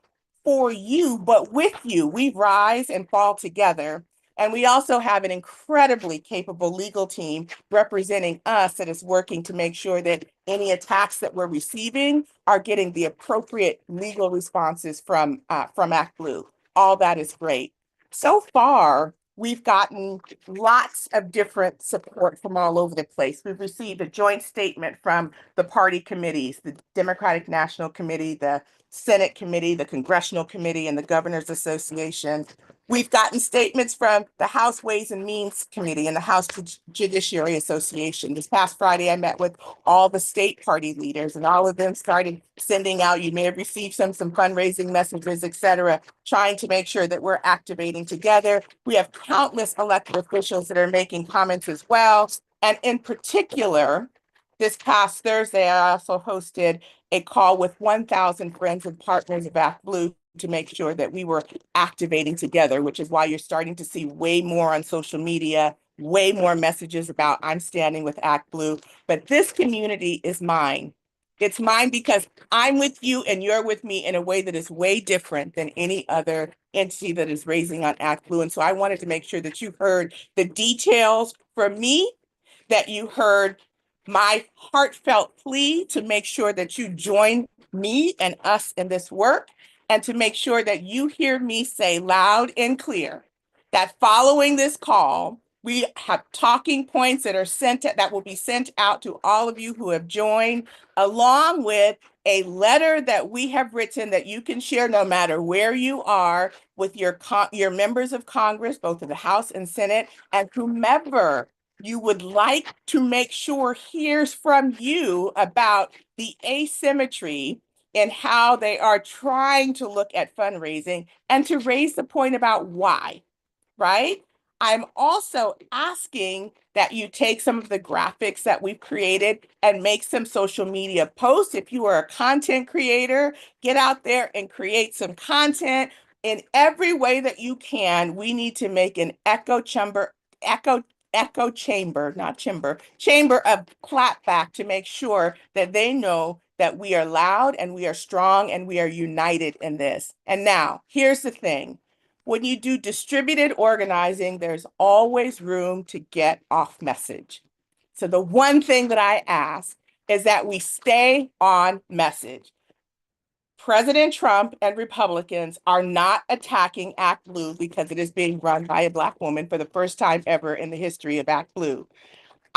Speaker 8: for you, but with you. We rise and fall together. And we also have an incredibly capable legal team representing us that is working to make sure that any attacks that we're receiving are getting the appropriate legal responses from ActBlue. All that is great. So far, we've gotten lots of different support from all over the place. We've received a joint statement from the party committees, the Democratic National Committee, the Senate Committee, the Congressional Committee, and the Governors Association. We've gotten statements from the House Ways and Means Committee and the House Judiciary Association. This past Friday, I met with all the state party leaders, and all of them started sending out, you may have received some fundraising messages, et cetera, trying to make sure that we're activating together. We have countless elected officials that are making comments as well. And in particular, this past Thursday, I also hosted a call with 1,000 friends and partners of ActBlue to make sure that we were activating together, which is why you're starting to see way more on social media, way more messages about I'm standing with ActBlue. But this community is mine. It's mine because I'm with you and you're with me in a way that is way different than any other entity that is raising on ActBlue. And so I wanted to make sure that you heard the details from me, that you heard my heartfelt plea to make sure that you join me and us in this work, and to make sure that you hear me say loud and clear that following this call, we have talking points that will be sent out to all of you who have joined, along with a letter that we have written that you can share no matter where you are with your members of Congress, both in the House and Senate, and whomever you would like to make sure hears from you about the asymmetry in how they are trying to look at fundraising, and to raise the point about why, right? I'm also asking that you take some of the graphics that we've created and make some social media posts. If you are a content creator, get out there and create some content in every way that you can. We need to make an echo chamber of clapback to make sure that they know that we are loud and we are strong and we are united in this. And now, here's the thing. When you do distributed organizing, there's always room to get off message. So the one thing that I ask is that we stay on message. President Trump and Republicans are not attacking ActBlue because it is being run by a Black woman for the first time ever in the history of ActBlue.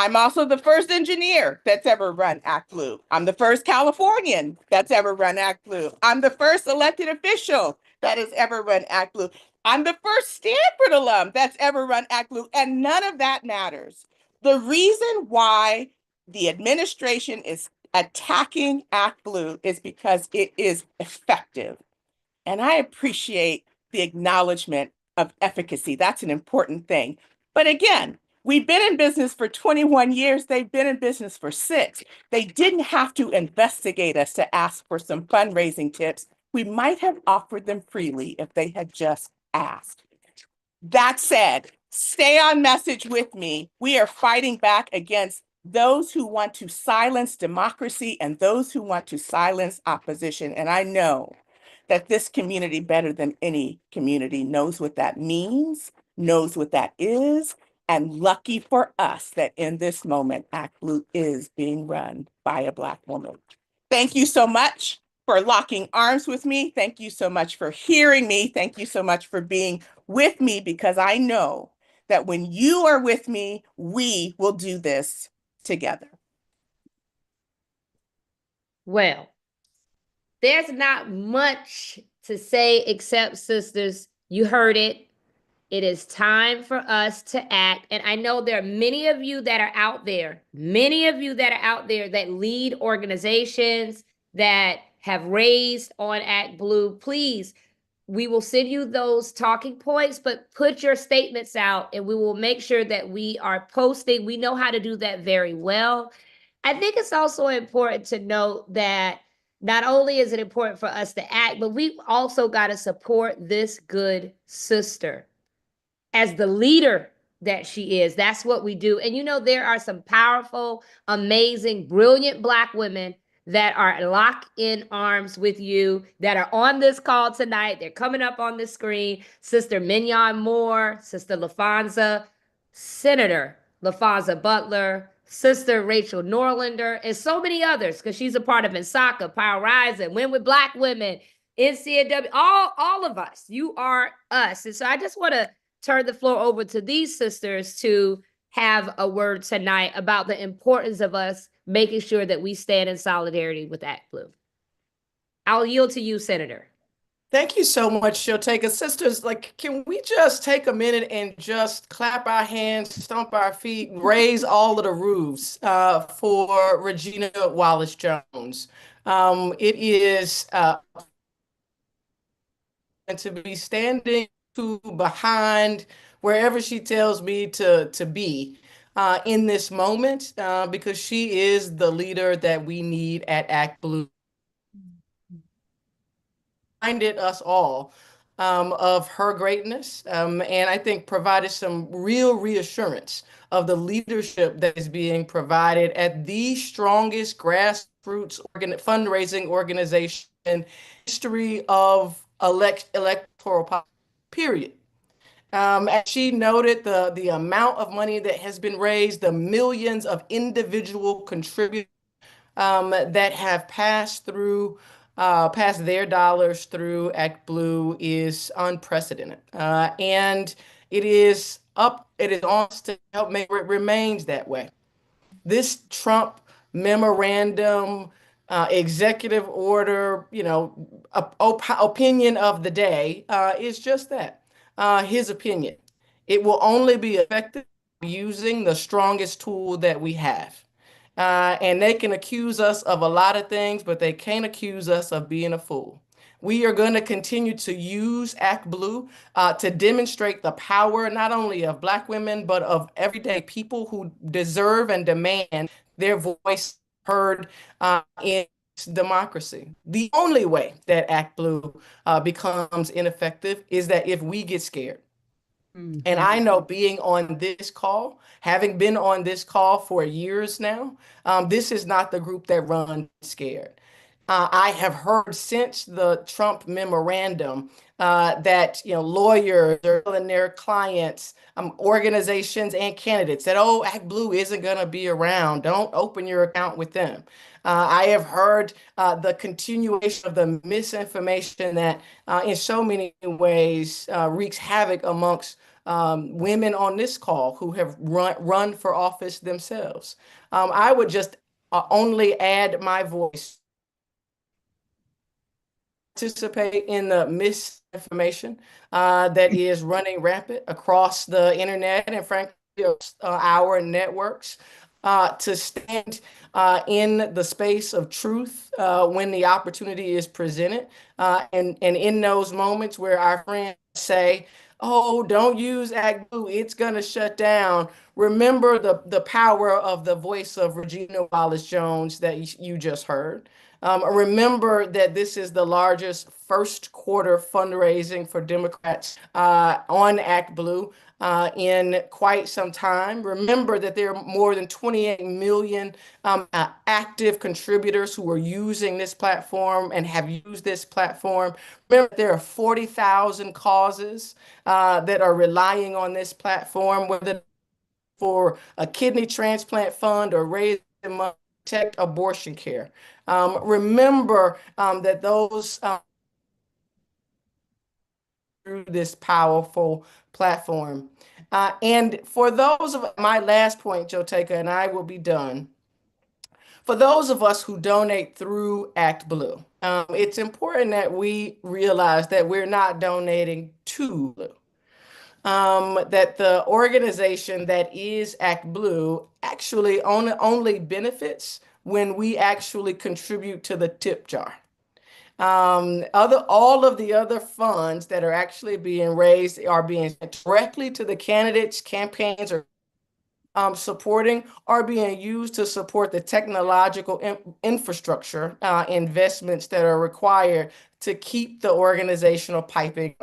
Speaker 8: I'm also the first engineer that's ever run ActBlue. I'm the first Californian that's ever run ActBlue. I'm the first elected official that has ever run ActBlue. I'm the first Stanford alum that's ever run ActBlue, and none of that matters. The reason why the administration is attacking ActBlue is because it is effective. And I appreciate the acknowledgement of efficacy. That's an important thing. But again, we've been in business for 21 years. They've been in business for 6. They didn't have to investigate us to ask for some fundraising tips. We might have offered them freely if they had just asked. That said, stay on message with me. We are fighting back against those who want to silence democracy and those who want to silence opposition. And I know that this community, better than any community, knows what that means knows what that is. And lucky for us that in this moment, ActBlue is being run by a Black woman. Thank you so much for locking arms with me. Thank you so much for hearing me. Thank you so much for being with me, because I know that when you are with me, we will do this together.
Speaker 1: Well, there's not much to say except, sisters, you heard it. It is time for us to act. And I know there are many of you that are out there, that lead organizations that have raised on ActBlue. Please, we will send you those talking points, but put your statements out and we will make sure that we are posting. We know how to do that very well. I think it's also important to note that not only is it important for us to act, but we've also got to support this good sister as the leader that she is. That's what we do. And there are some powerful, amazing, brilliant Black women that are locked in arms with you, that are on this call tonight. They're coming up on the screen. Sister Mignon Moore, Sister LaFonza, Senator LaFonza Butler, Sister Rachel Norlander, and so many others, because she's a part of NSACA, Power Rising, Win with Black Women, NCAW, all of us. You are us. And so I just want to turn the floor over to these sisters to have a word tonight about the importance of us making sure that we stand in solidarity with ActBlue. I'll yield to you, Senator.
Speaker 9: Thank you so much, Shoteka. Sisters, can we just take a minute and just clap our hands, stomp our feet, raise all of the roofs for Regina Wallace-Jones. It is to be standing behind wherever she tells me to be in this moment, because she is the leader that we need at ActBlue. Reminded us all of her greatness, and I think provided some real reassurance of the leadership that is being provided at the strongest grassroots fundraising organization in history of electoral politics, period. As she noted, the amount of money that has been raised, the millions of individual contributors that have passed their dollars through ActBlue is unprecedented. And it is on us to help make sure it remains that way. This Trump memorandum, executive order, opinion of the day is just that, his opinion. It will only be effective using the strongest tool that we have. And they can accuse us of a lot of things, but they can't accuse us of being a fool. We are going to continue to use ActBlue to demonstrate the power not only of Black women, but of everyday people who deserve and demand their voice heard in democracy. The only way that ActBlue becomes ineffective is that if we get scared. And I know, being on this call, having been on this call for years now, this is not the group that runs scared. I have heard since the Trump memorandum that lawyers are telling their clients, organizations and candidates that, oh, ActBlue isn't going to be around. Don't open your account with them. I have heard the continuation of the misinformation that in so many ways wreaks havoc amongst women on this call who have run for office themselves. I would just only add my voice, participate in the misinformation that is running rampant across the internet and frankly our networks, to stand in the space of truth when the opportunity is presented, and in those moments where our friends say, oh, don't use ActBlue, it's going to shut down. Remember the power of the voice of Regina Wallace-Jones that you just heard. Remember that this is the largest first quarter fundraising for Democrats on ActBlue in quite some time. Remember that there are more than 28 million active contributors who are using this platform and have used this platform. Remember, there are 40,000 causes that are relying on this platform, whether for a kidney transplant fund or raising money to protect abortion care. Remember that those through this powerful platform. And for those of my last point, Joteka, and I will be done. For those of us who donate through ActBlue, it's important that we realize that we're not donating to Blue. That the organization that is ActBlue actually only benefits when we actually contribute to the tip jar. All of the other funds that are actually being raised are being sent directly to the candidates' campaigns or supporting are being used to support the technological infrastructure investments that are required to keep the organizational piping.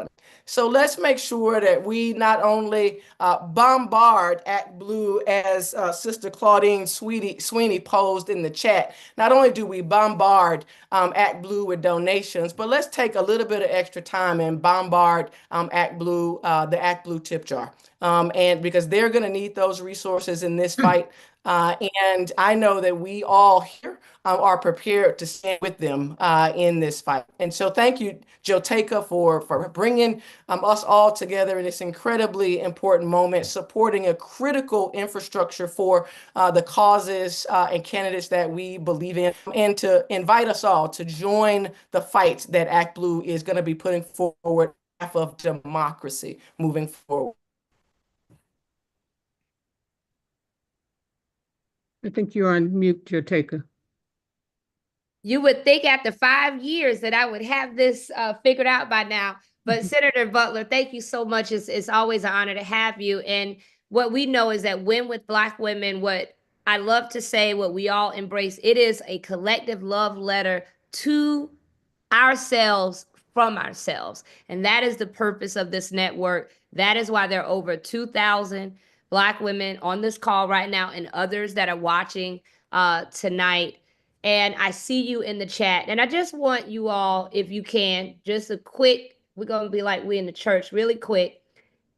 Speaker 9: So let's make sure that we not only bombard ActBlue as Sister Claudine Sweeney posed in the chat. Not only do we bombard ActBlue with donations, but let's take a little bit of extra time and bombard ActBlue, the ActBlue tip jar. And because they're going to need those resources in this fight. And I know that we all here are prepared to stand with them in this fight. And so thank you, Joteka, for bringing us all together in this incredibly important moment, supporting a critical infrastructure for the causes and candidates that we believe in, and to invite us all to join the fight that ActBlue is going to be putting forward on behalf of democracy moving forward.
Speaker 10: I think you're on mute, Joteka.
Speaker 1: You would think after 5 years that I would have this figured out by now. But Senator Butler, thank you so much. It's always an honor to have you. And what we know is that Win with Black women, what I love to say, what we all embrace, it is a collective love letter to ourselves from ourselves. And that is the purpose of this network. That is why there are over 2,000 Black women on this call right now and others that are watching tonight. And I see you in the chat. And I just want you all, if you can, just a quick, we're going to be like we in the church, really quick.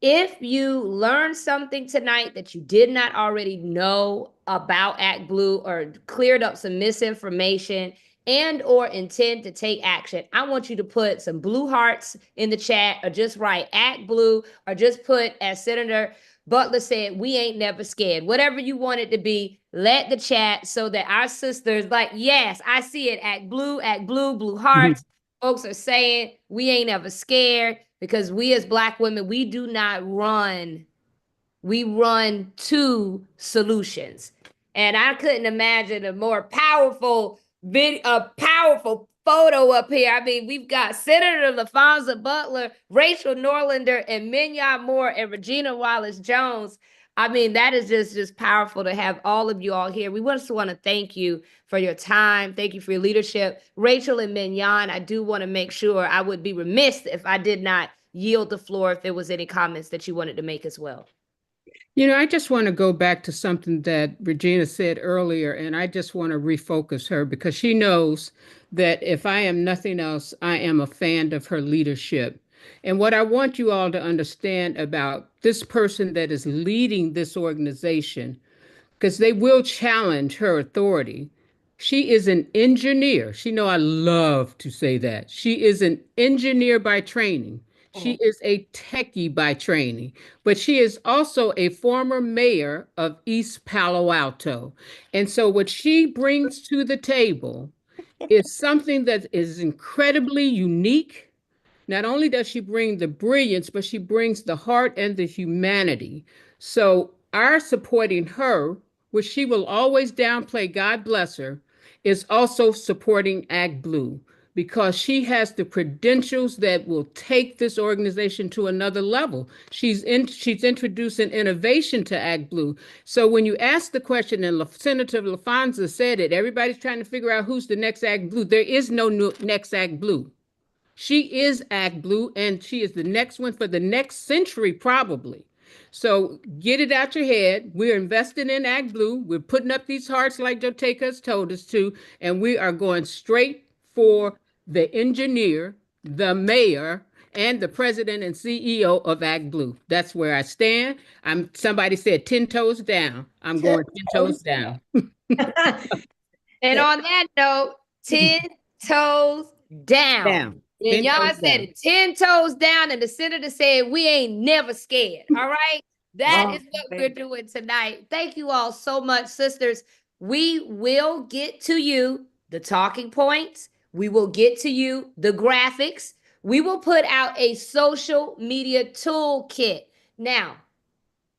Speaker 1: If you learned something tonight that you did not already know about ActBlue or cleared up some misinformation and or intend to take action, I want you to put some blue hearts in the chat or just write ActBlue or just put, as Senator Butler said, we ain't never scared. Whatever you want it to be, let the chat so that our sisters like, yes, I see it, ActBlue, blue hearts. Folks are saying we ain't ever scared because we as Black women, we do not run. We run to solutions. And I couldn't imagine a more powerful video, a powerful photo up here. I mean, we've got Senator LaFonza Butler, Rachel Norlander, and Mignon Moore, and Regina Wallace-Jones. I mean, that is just powerful to have all of you all here. We just want to thank you for your time. Thank you for your leadership. Rachel and Mignon, I do want to make sure, I would be remiss if I did not yield the floor if there was any comments that you wanted to make as well.
Speaker 10: You know, I just want to go back to something that Regina said earlier, and I just want to refocus her because she knows that if I am nothing else, I am a fan of her leadership. And what I want you all to understand about this person that is leading this organization, because they will challenge her authority. She is an engineer. She know I love to say that. She is an engineer by training. She is a techie by training, but she is also a former mayor of East Palo Alto. And so what she brings to the table is something that is incredibly unique. Not only does she bring the brilliance, but she brings the heart and the humanity. So our supporting her, which she will always downplay, God bless her, is also supporting ActBlue. because she has the credentials that will take this organization to another level. She's introducing innovation to ActBlue. So when you ask the question, and Senator LaFonza said it, everybody's trying to figure out who's the next ActBlue. There is no next ActBlue. She is ActBlue, and she is the next one for the next century, probably. So get it out your head. We're investing in ActBlue. We're putting up these hearts like Joteka has told us to, and we are going straight for the engineer, the mayor, and the president and CEO of ActBlue. That's where I stand. Somebody said 10 toes down. I'm going 10 toes down.
Speaker 1: And on that note, 10 toes down. And y'all said it, 10 toes down, and the senator said, we ain't never scared. All right. That is what we're doing tonight. Thank you all so much, sisters. We will get to you the talking points. We will get to you the graphics. We will put out a social media toolkit. Now,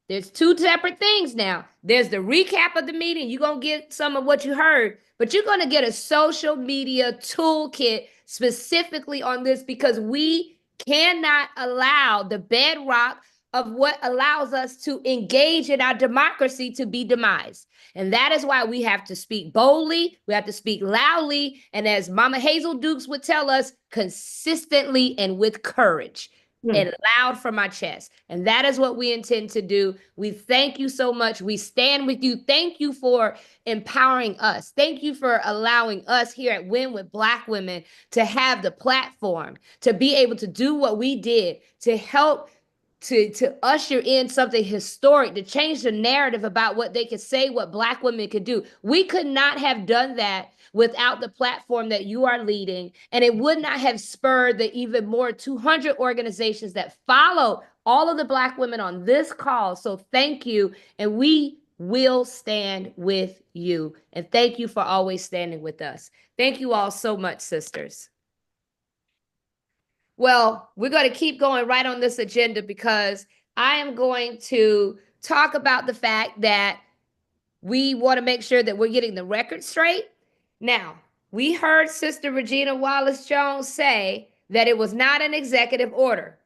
Speaker 1: there's two separate things now. There's the recap of the meeting. You're going to get some of what you heard, but you're going to get a social media toolkit specifically on this, because we cannot allow the bedrock of what allows us to engage in our democracy to be demised. And that is why we have to speak boldly, we have to speak loudly, and as Mama Hazel Dukes would tell us, consistently and with courage. And loud from my chest. And that is what we intend to do. We thank you so much. We stand with you. Thank you for empowering us. Thank you for allowing us here at Win with Black Women to have the platform, to be able to do what we did, to help to usher in something historic, to change the narrative about what they could say, what Black women could do. We could not have done that without the platform that you are leading, and it would not have spurred the even more 200 organizations that follow all of the Black women on this call. So thank you, and we will stand with you. And thank you for always standing with us. Thank you all so much, sisters. Well, we're going to keep going right on this agenda, because I am going to talk about the fact that we want to make sure that we're getting the record straight. Now, we heard Sister Regina Wallace-Jones say that it was not an executive order.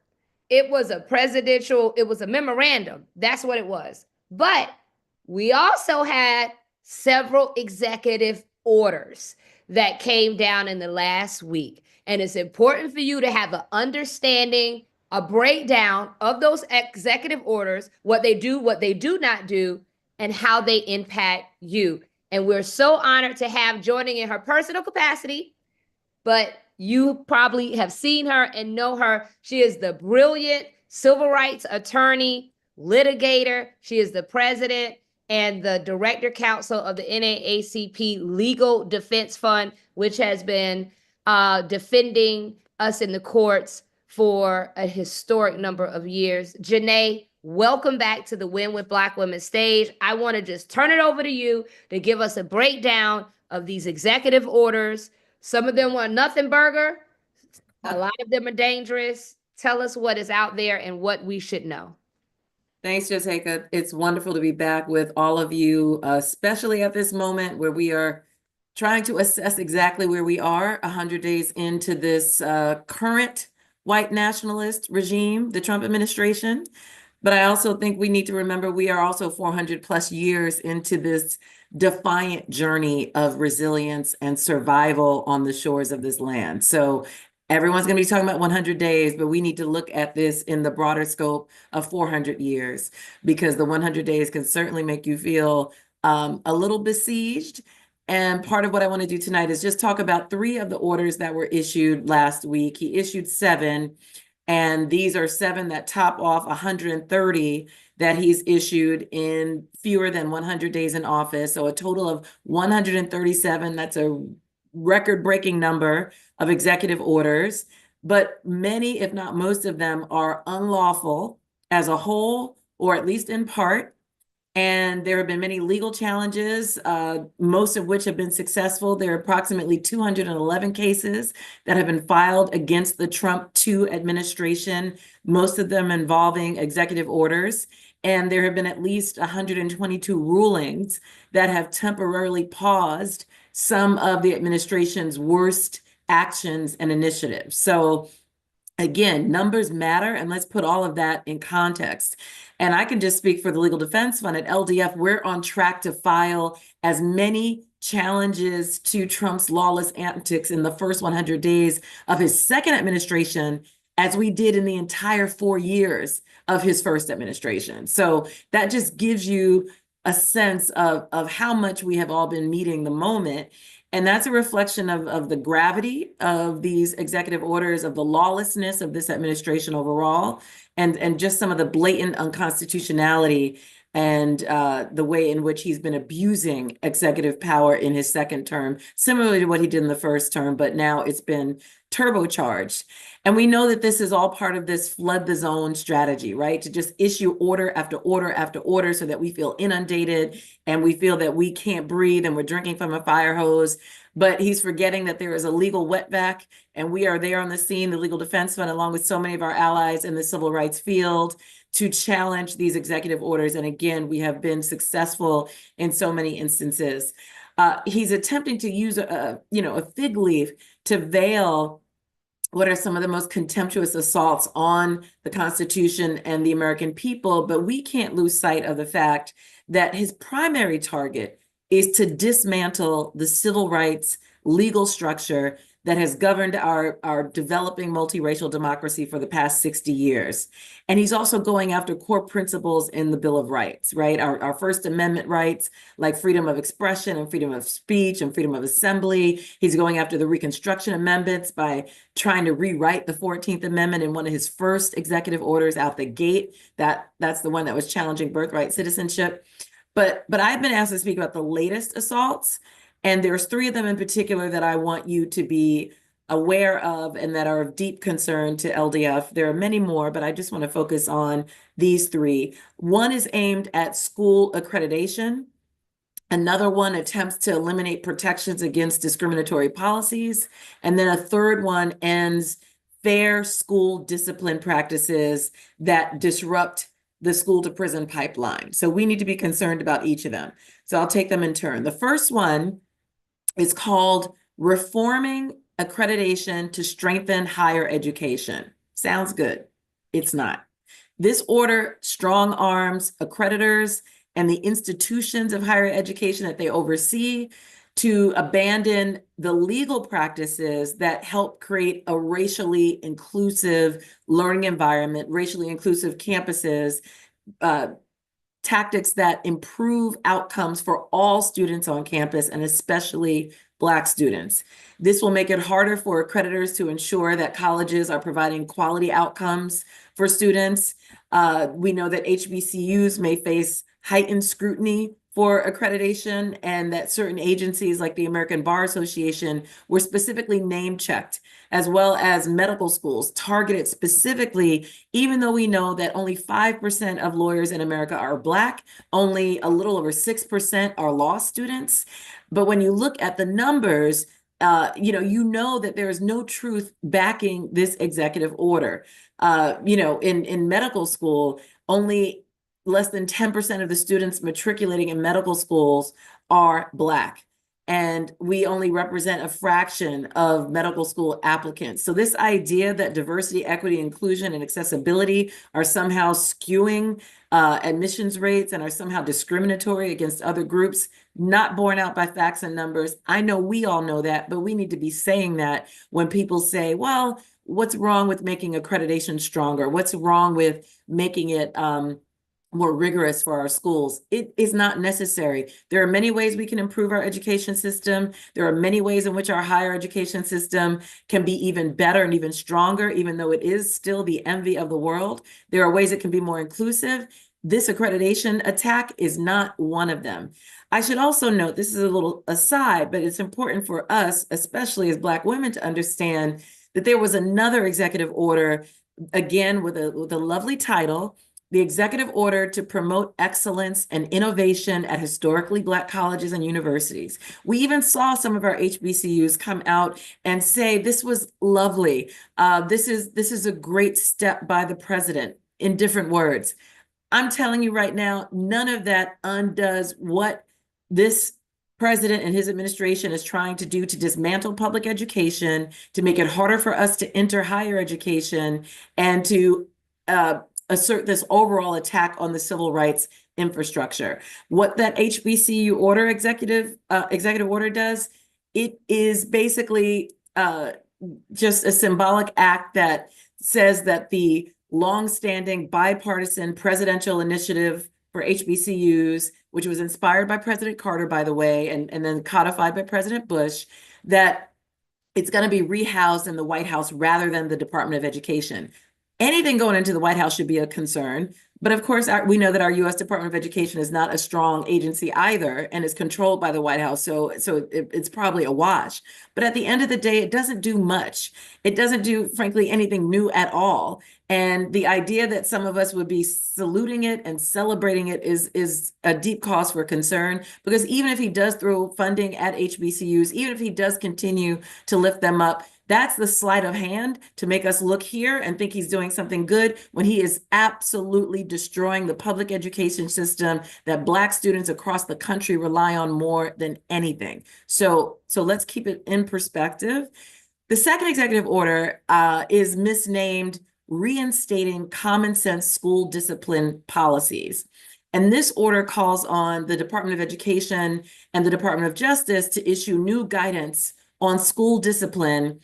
Speaker 1: It was a memorandum. That's what it was. But we also had several executive orders that came down in the last week. And it's important for you to have an understanding, a breakdown of those executive orders, what they do, what they do not do, and how they impact you. And we're so honored to have joining in her personal capacity, but you probably have seen her and know her. She is the brilliant civil rights attorney, litigator. She is the president and the director counsel of the NAACP Legal Defense Fund, which has been defending us in the courts for a historic number of years. Janae, welcome back to the Win with Black Women stage. I want to just turn it over to you to give us a breakdown of these executive orders. Some of them were nothing burger. A lot of them are dangerous. Tell us what is out there and what we should know.
Speaker 11: Thanks, Joteka. It's wonderful to be back with all of you, especially at this moment where we are trying to assess exactly where we are 100 days into this current white nationalist regime, the Trump administration. But I also think we need to remember we are also 400 plus years into this defiant journey of resilience and survival on the shores of this land. So everyone's going to be talking about 100 days, but we need to look at this in the broader scope of 400 years, because the 100 days can certainly make you feel a little besieged. And part of what I want to do tonight is just talk about 3 of the orders that were issued last week. He issued 7, and these are 7 that top off 130 that he's issued in fewer than 100 days in office. So a total of 137. That's a record-breaking number of executive orders. But many, if not most of them, are unlawful as a whole, or at least in part. And there have been many legal challenges, most of which have been successful. There are approximately 211 cases that have been filed against the Trump 2 administration, most of them involving executive orders. And there have been at least 122 rulings that have temporarily paused some of the administration's worst actions and initiatives. So again, numbers matter, and let's put all of that in context. And I can just speak for the Legal Defense Fund at LDF. We're on track to file as many challenges to Trump's lawless antics in the first 100 days of his second administration as we did in the entire 4 years of his first administration. So that just gives you a sense of how much we have all been meeting the moment. And that's a reflection of the gravity of these executive orders, of the lawlessness of this administration overall, and just some of the blatant unconstitutionality and the way in which he's been abusing executive power in his second term, similarly to what he did in the first term, but now it's been turbocharged. And we know that this is all part of this flood the zone strategy, right? To just issue order after order after order so that we feel inundated and we feel that we can't breathe and we're drinking from a fire hose. But he's forgetting that there is a legal wetback, and we are there on the scene, the Legal Defense Fund, along with so many of our allies in the civil rights field, to challenge these executive orders. And again, we have been successful in so many instances. He's attempting to use a fig leaf to veil what are some of the most contemptuous assaults on the Constitution and the American people. But we can't lose sight of the fact that his primary target is to dismantle the civil rights legal structure that has governed our developing multiracial democracy for the past 60 years. And he's also going after core principles in the Bill of Rights, right? Our First Amendment rights, like freedom of expression and freedom of speech and freedom of assembly. He's going after the Reconstruction Amendments by trying to rewrite the 14th Amendment in one of his first executive orders out the gate. That's the one that was challenging birthright citizenship. But I've been asked to speak about the latest assaults, and there's 3 of them in particular that I want you to be aware of and that are of deep concern to LDF. There are many more, but I just want to focus on these 3. One is aimed at school accreditation. Another one attempts to eliminate protections against discriminatory policies. And then a third one ends fair school discipline practices that disrupt the school to prison pipeline. So we need to be concerned about each of them. So I'll take them in turn. The first one is called Reforming Accreditation to Strengthen Higher Education. Sounds good. It's not. This order strong arms accreditors and the institutions of higher education that they oversee to abandon the legal practices that help create a racially inclusive learning environment, racially inclusive campuses, tactics that improve outcomes for all students on campus, and especially Black students. This will make it harder for accreditors to ensure that colleges are providing quality outcomes for students. We know that HBCUs may face heightened scrutiny for accreditation, and that certain agencies like the American Bar Association were specifically name-checked, as well as medical schools targeted specifically, even though we know that only 5% of lawyers in America are Black, only a little over 6% are law students. But when you look at the numbers, you know that there is no truth backing this executive order. In medical school, only less than 10% of the students matriculating in medical schools are Black. And we only represent a fraction of medical school applicants. So this idea that diversity, equity, inclusion, and accessibility are somehow skewing admissions rates and are somehow discriminatory against other groups, not borne out by facts and numbers. I know we all know that, but we need to be saying that when people say, well, what's wrong with making accreditation stronger? What's wrong with making it more rigorous for our schools? It is not necessary. There are many ways we can improve our education system. There are many ways in which our higher education system can be even better and even stronger, even though it is still the envy of the world. There are ways it can be more inclusive. This accreditation attack is not one of them. I should also note, this is a little aside, but it's important for us, especially as Black women, to understand that there was another executive order, again, with a lovely title, the executive order to promote excellence and innovation at historically Black colleges and universities. We even saw some of our HBCUs come out and say, this was lovely. This is a great step by the president, in different words. I'm telling you right now, none of that undoes what this president and his administration is trying to do to dismantle public education, to make it harder for us to enter higher education, and to assert this overall attack on the civil rights infrastructure. What that HBCU order executive order does, it is basically just a symbolic act that says that the longstanding bipartisan presidential initiative for HBCUs, which was inspired by President Carter, by the way, and then codified by President Bush, that it's going to be rehoused in the White House rather than the Department of Education. Anything going into the White House should be a concern. But of course, we know that our U.S. Department of Education is not a strong agency either and is controlled by the White House. So it's probably a wash. But at the end of the day, it doesn't do much. It doesn't do, frankly, anything new at all. And the idea that some of us would be saluting it and celebrating it is a deep cause for concern, because even if he does throw funding at HBCUs, even if he does continue to lift them up, that's the sleight of hand to make us look here and think he's doing something good when he is absolutely destroying the public education system that Black students across the country rely on more than anything. So let's keep it in perspective. The second executive order is misnamed Reinstating Common Sense School Discipline Policies. And this order calls on the Department of Education and the Department of Justice to issue new guidance on school discipline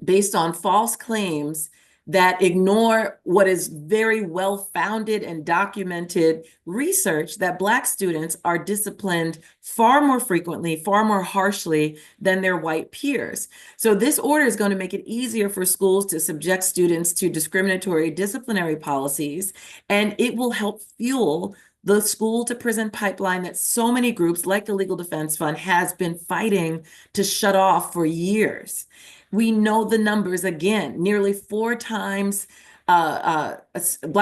Speaker 11: based on false claims that ignore what is very well-founded and documented research that Black students are disciplined far more frequently, far more harshly than their white peers. So this order is going to make it easier for schools to subject students to discriminatory disciplinary policies, and it will help fuel the school to prison pipeline that so many groups like the Legal Defense Fund has been fighting to shut off for years. We know the numbers again, nearly 4 times, Black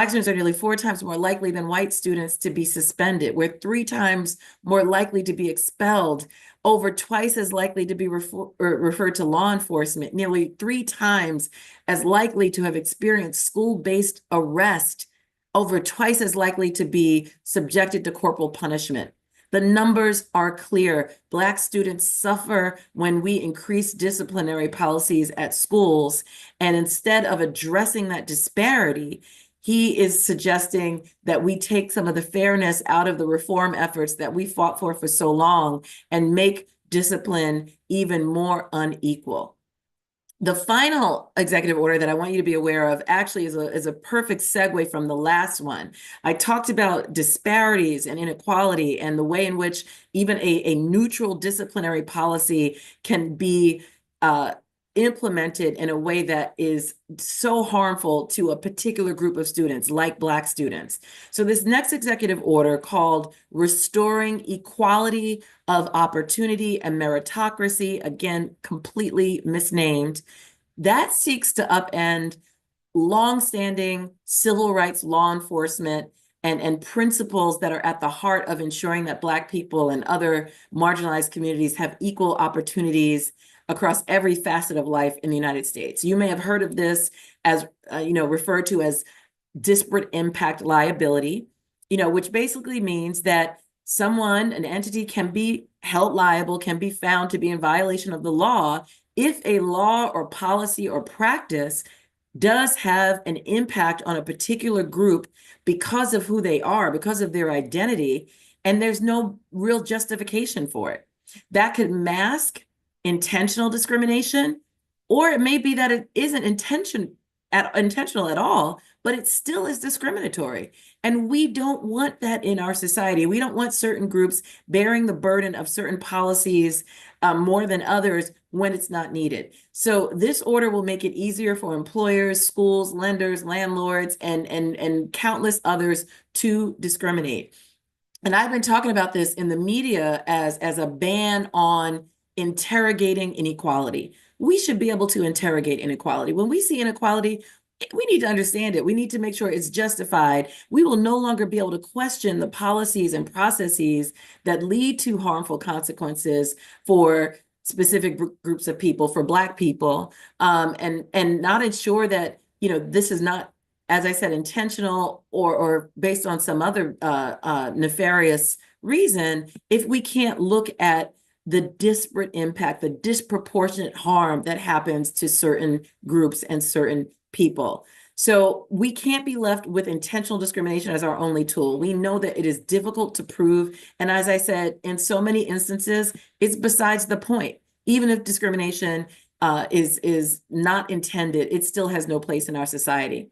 Speaker 11: students are nearly 4 times more likely than white students to be suspended. We're 3 times more likely to be expelled, over twice as likely to be referred to law enforcement, nearly 3 times as likely to have experienced school-based arrest, over twice as likely to be subjected to corporal punishment. The numbers are clear. Black students suffer when we increase disciplinary policies at schools. And instead of addressing that disparity, he is suggesting that we take some of the fairness out of the reform efforts that we fought for so long and make discipline even more unequal. The final executive order that I want you to be aware of actually is a perfect segue from the last one. I talked about disparities and inequality and the way in which even a neutral disciplinary policy can be implemented in a way that is so harmful to a particular group of students, like Black students. So this next executive order, called Restoring Equality of Opportunity and Meritocracy, again, completely misnamed, that seeks to upend longstanding civil rights law enforcement and principles that are at the heart of ensuring that Black people and other marginalized communities have equal opportunities across every facet of life in the United States. You may have heard of this as, referred to as disparate impact liability, which basically means that an entity can be held liable, can be found to be in violation of the law if a law or policy or practice does have an impact on a particular group because of who they are, because of their identity, and there's no real justification for it. That could mask intentional discrimination, or it may be that it isn't intentional at all, but it still is discriminatory. And we don't want that in our society. We don't want certain groups bearing the burden of certain policies more than others when it's not needed. So this order will make it easier for employers, schools, lenders, landlords, and countless others to discriminate. And I've been talking about this in the media as a ban on interrogating inequality. We should be able to interrogate inequality. When we see inequality, we need to understand it. We need to make sure it's justified. We will no longer be able to question the policies and processes that lead to harmful consequences for specific groups of people, for Black people, and not ensure that, this is not, as I said, intentional or based on some other nefarious reason if we can't look at the disparate impact, the disproportionate harm that happens to certain groups and certain people. So we can't be left with intentional discrimination as our only tool. We know that it is difficult to prove. And as I said, in so many instances, it's besides the point. Even if discrimination is not intended, it still has no place in our society.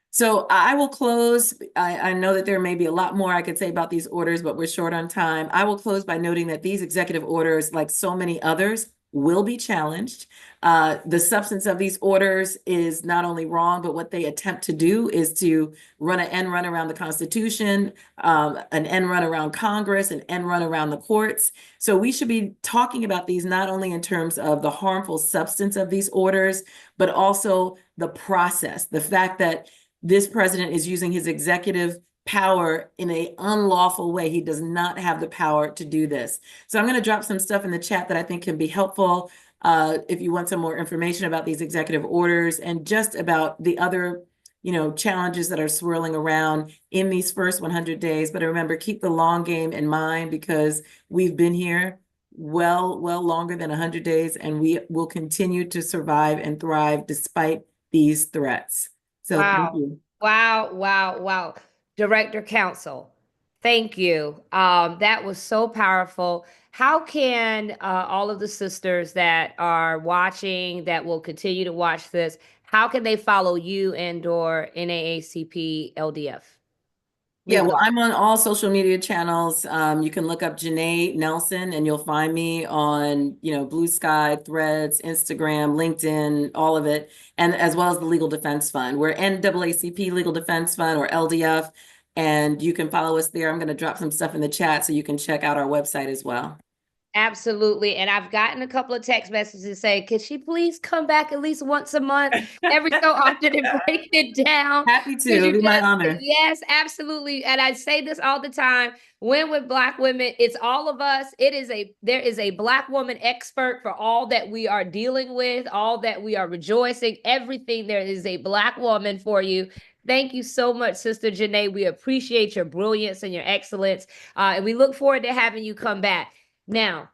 Speaker 11: So I will close. I know that there may be a lot more I could say about these orders, but we're short on time. I will close by noting that these executive orders, like so many others, will be challenged. The substance of these orders is not only wrong, but what they attempt to do is to run an end run around the Constitution, an end run around Congress, an end run around the courts. So we should be talking about these not only in terms of the harmful substance of these orders, but also the process, the fact that this president is using his executive power in an unlawful way. He does not have the power to do this. So I'm going to drop some stuff in the chat that I think can be helpful if you want some more information about these executive orders and just about the other, challenges that are swirling around in these first 100 days. But remember, keep the long game in mind because we've been here well longer than 100 days, and we will continue to survive and thrive despite these threats. So thank you.
Speaker 1: Wow. Director Counsel, thank you. That was so powerful. How can all of the sisters that are watching, that will continue to watch this, how can they follow you and/or NAACP LDF?
Speaker 11: Yeah, well, I'm on all social media channels. You can look up Janae Nelson and you'll find me on, Blue Sky, Threads, Instagram, LinkedIn, all of it, and as well as the Legal Defense Fund. We're NAACP Legal Defense Fund or LDF, and you can follow us there. I'm going to drop some stuff in the chat so you can check out our website as well.
Speaker 1: Absolutely. And I've gotten a couple of text messages saying, could she please come back at least once a month, every so often, and break it down?
Speaker 11: Happy to. It'll be my honor.
Speaker 1: Yes, absolutely. And I say this all the time. When with Black women, it's all of us. There is a Black woman expert for all that we are dealing with, all that we are rejoicing, everything. There is a Black woman for you. Thank you so much, Sister Janae. We appreciate your brilliance and your excellence. And we look forward to having you come back. Now,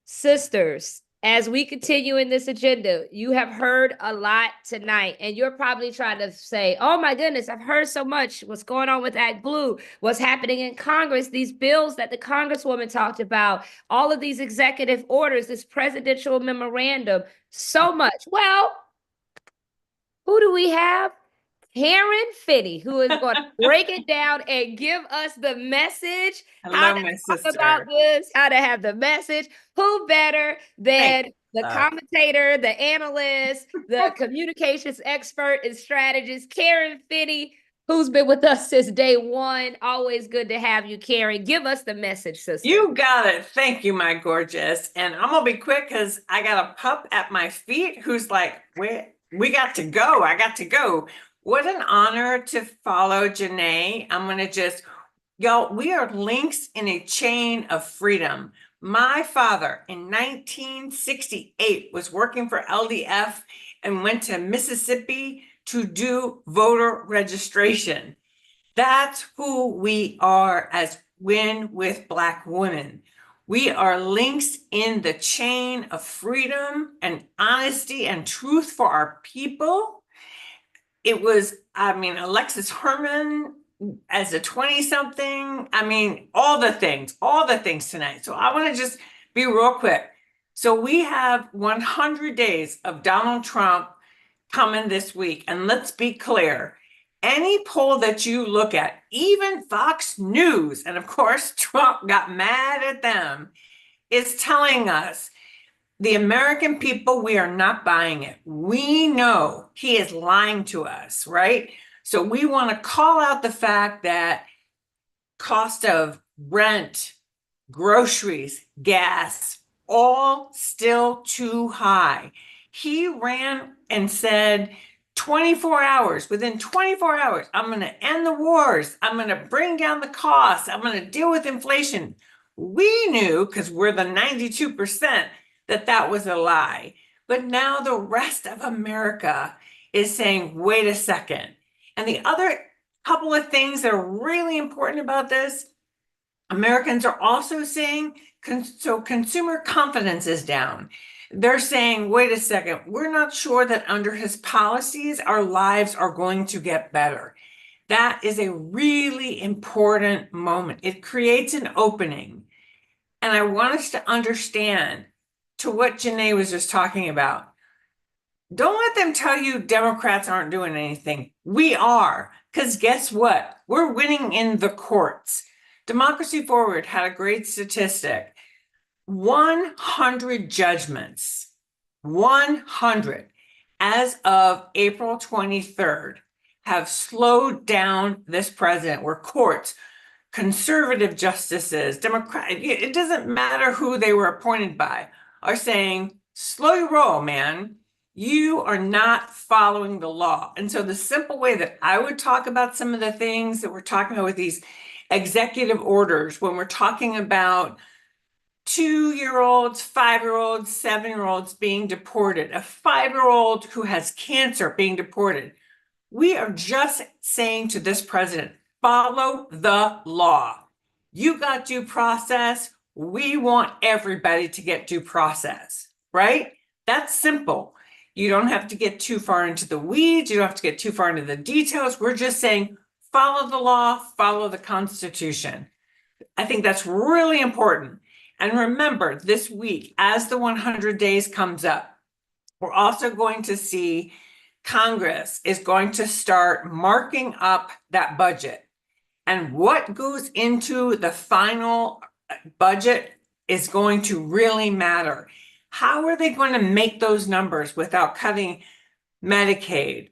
Speaker 1: sisters, as we continue in this agenda, you have heard a lot tonight, and you're probably trying to say, oh my goodness, I've heard so much. What's going on with ActBlue? What's happening in Congress? These bills that the Congresswoman talked about, all of these executive orders, this presidential memorandum, so much. Well, who do we have? Herman Finney, who is going to break it down and give us the message.
Speaker 12: Hello, my sister.
Speaker 1: About this, how to have the message. Who better than the commentator, the analyst, the communications expert and strategist, Karen Finney, who's been with us since day one. Always good to have you, Karen. Give us the message, sister.
Speaker 12: You got it. Thank you, my gorgeous. And I'm going to be quick because I got a pup at my feet who's like, we got to go. I got to go. What an honor to follow Janae. I'm going to y'all, we are links in a chain of freedom. My father in 1968 was working for LDF and went to Mississippi to do voter registration. That's who we are as Win with Black women. We are links in the chain of freedom and honesty and truth for our people. It was, Alexis Herman as a 20-something, all the things tonight. So I want to just be real quick. So we have 100 days of Donald Trump coming this week. And let's be clear, any poll that you look at, even Fox News, and of course, Trump got mad at them, is telling us the American people, we are not buying it. We know he is lying to us, right? So we want to call out the fact that cost of rent, groceries, gas, all still too high. He ran and said, 24 hours, within 24 hours, I'm going to end the wars. I'm going to bring down the costs. I'm going to deal with inflation. We knew, because we're the 92%, that was a lie. But now the rest of America is saying, wait a second. And the other couple of things that are really important about this, Americans are also saying, so consumer confidence is down. They're saying, wait a second, we're not sure that under his policies, our lives are going to get better. That is a really important moment. It creates an opening. And I want us to understand, to what Janae was just talking about, don't let them tell you Democrats aren't doing anything. We are, because guess what? We're winning in the courts. Democracy Forward had a great statistic. 100 judgments, 100, as of April 23rd, have slowed down this president, where courts, conservative justices, Democrat, it doesn't matter who they were appointed by, are saying, slow your roll, man. You are not following the law. And so the simple way that I would talk about some of the things that we're talking about with these executive orders, when we're talking about 2-year-olds, 5-year-olds, 7-year-olds being deported, a 5-year-old who has cancer being deported, we are just saying to this president, follow the law. You got due process. We want everybody to get due process, right? That's simple. You don't have to get too far into the weeds. You don't have to get too far into the details. We're just saying, follow the law, follow the Constitution. I think that's really important. And remember, this week, as the 100 days comes up, we're also going to see Congress is going to start marking up that budget. And what goes into the final budget is going to really matter. How are they going to make those numbers without cutting Medicaid?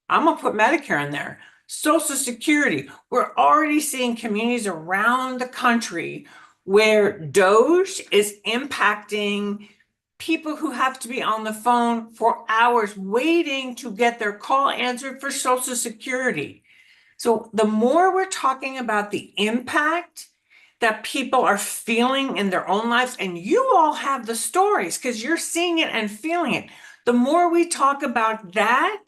Speaker 12: I'm going to put Medicare in there. Social Security. We're already seeing communities around the country where DOGE is impacting people who have to be on the phone for hours waiting to get their call answered for Social Security. So the more we're talking about the impact that people are feeling in their own lives, and you all have the stories because you're seeing it and feeling it, the more we talk about that,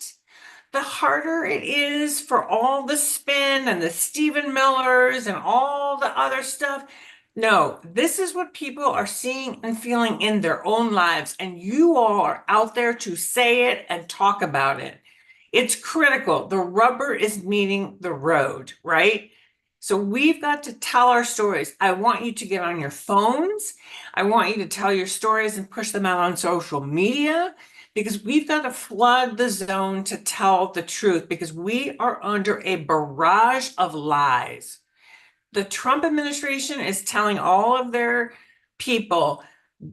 Speaker 12: the harder it is for all the spin and the Stephen Millers and all the other stuff. No, this is what people are seeing and feeling in their own lives, and you all are out there to say it and talk about it. It's critical. The rubber is meeting the road, right? So we've got to tell our stories. I want you to get on your phones. I want you to tell your stories and push them out on social media, because we've got to flood the zone to tell the truth, because we are under a barrage of lies. The Trump administration is telling all of their people,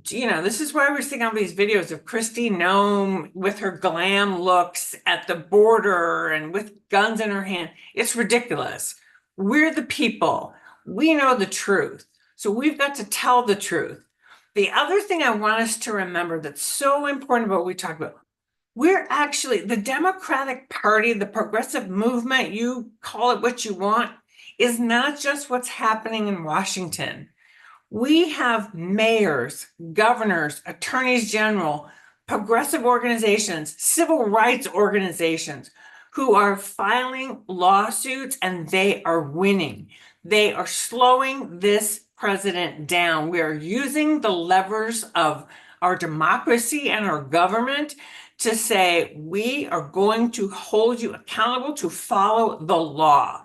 Speaker 12: you know, this is why we're seeing all these videos of Kristi Noem with her glam looks at the border and with guns in her hand. It's ridiculous. We're the people. We know the truth. So we've got to tell the truth. The other thing I want us to remember that's so important about what we talk about, we're actually, the Democratic Party, the progressive movement, you call it what you want, is not just what's happening in Washington. We have mayors, governors, attorneys general, progressive organizations, civil rights organizations who are filing lawsuits, and they are winning. They are slowing this president down. We are using the levers of our democracy and our government to say, we are going to hold you accountable to follow the law.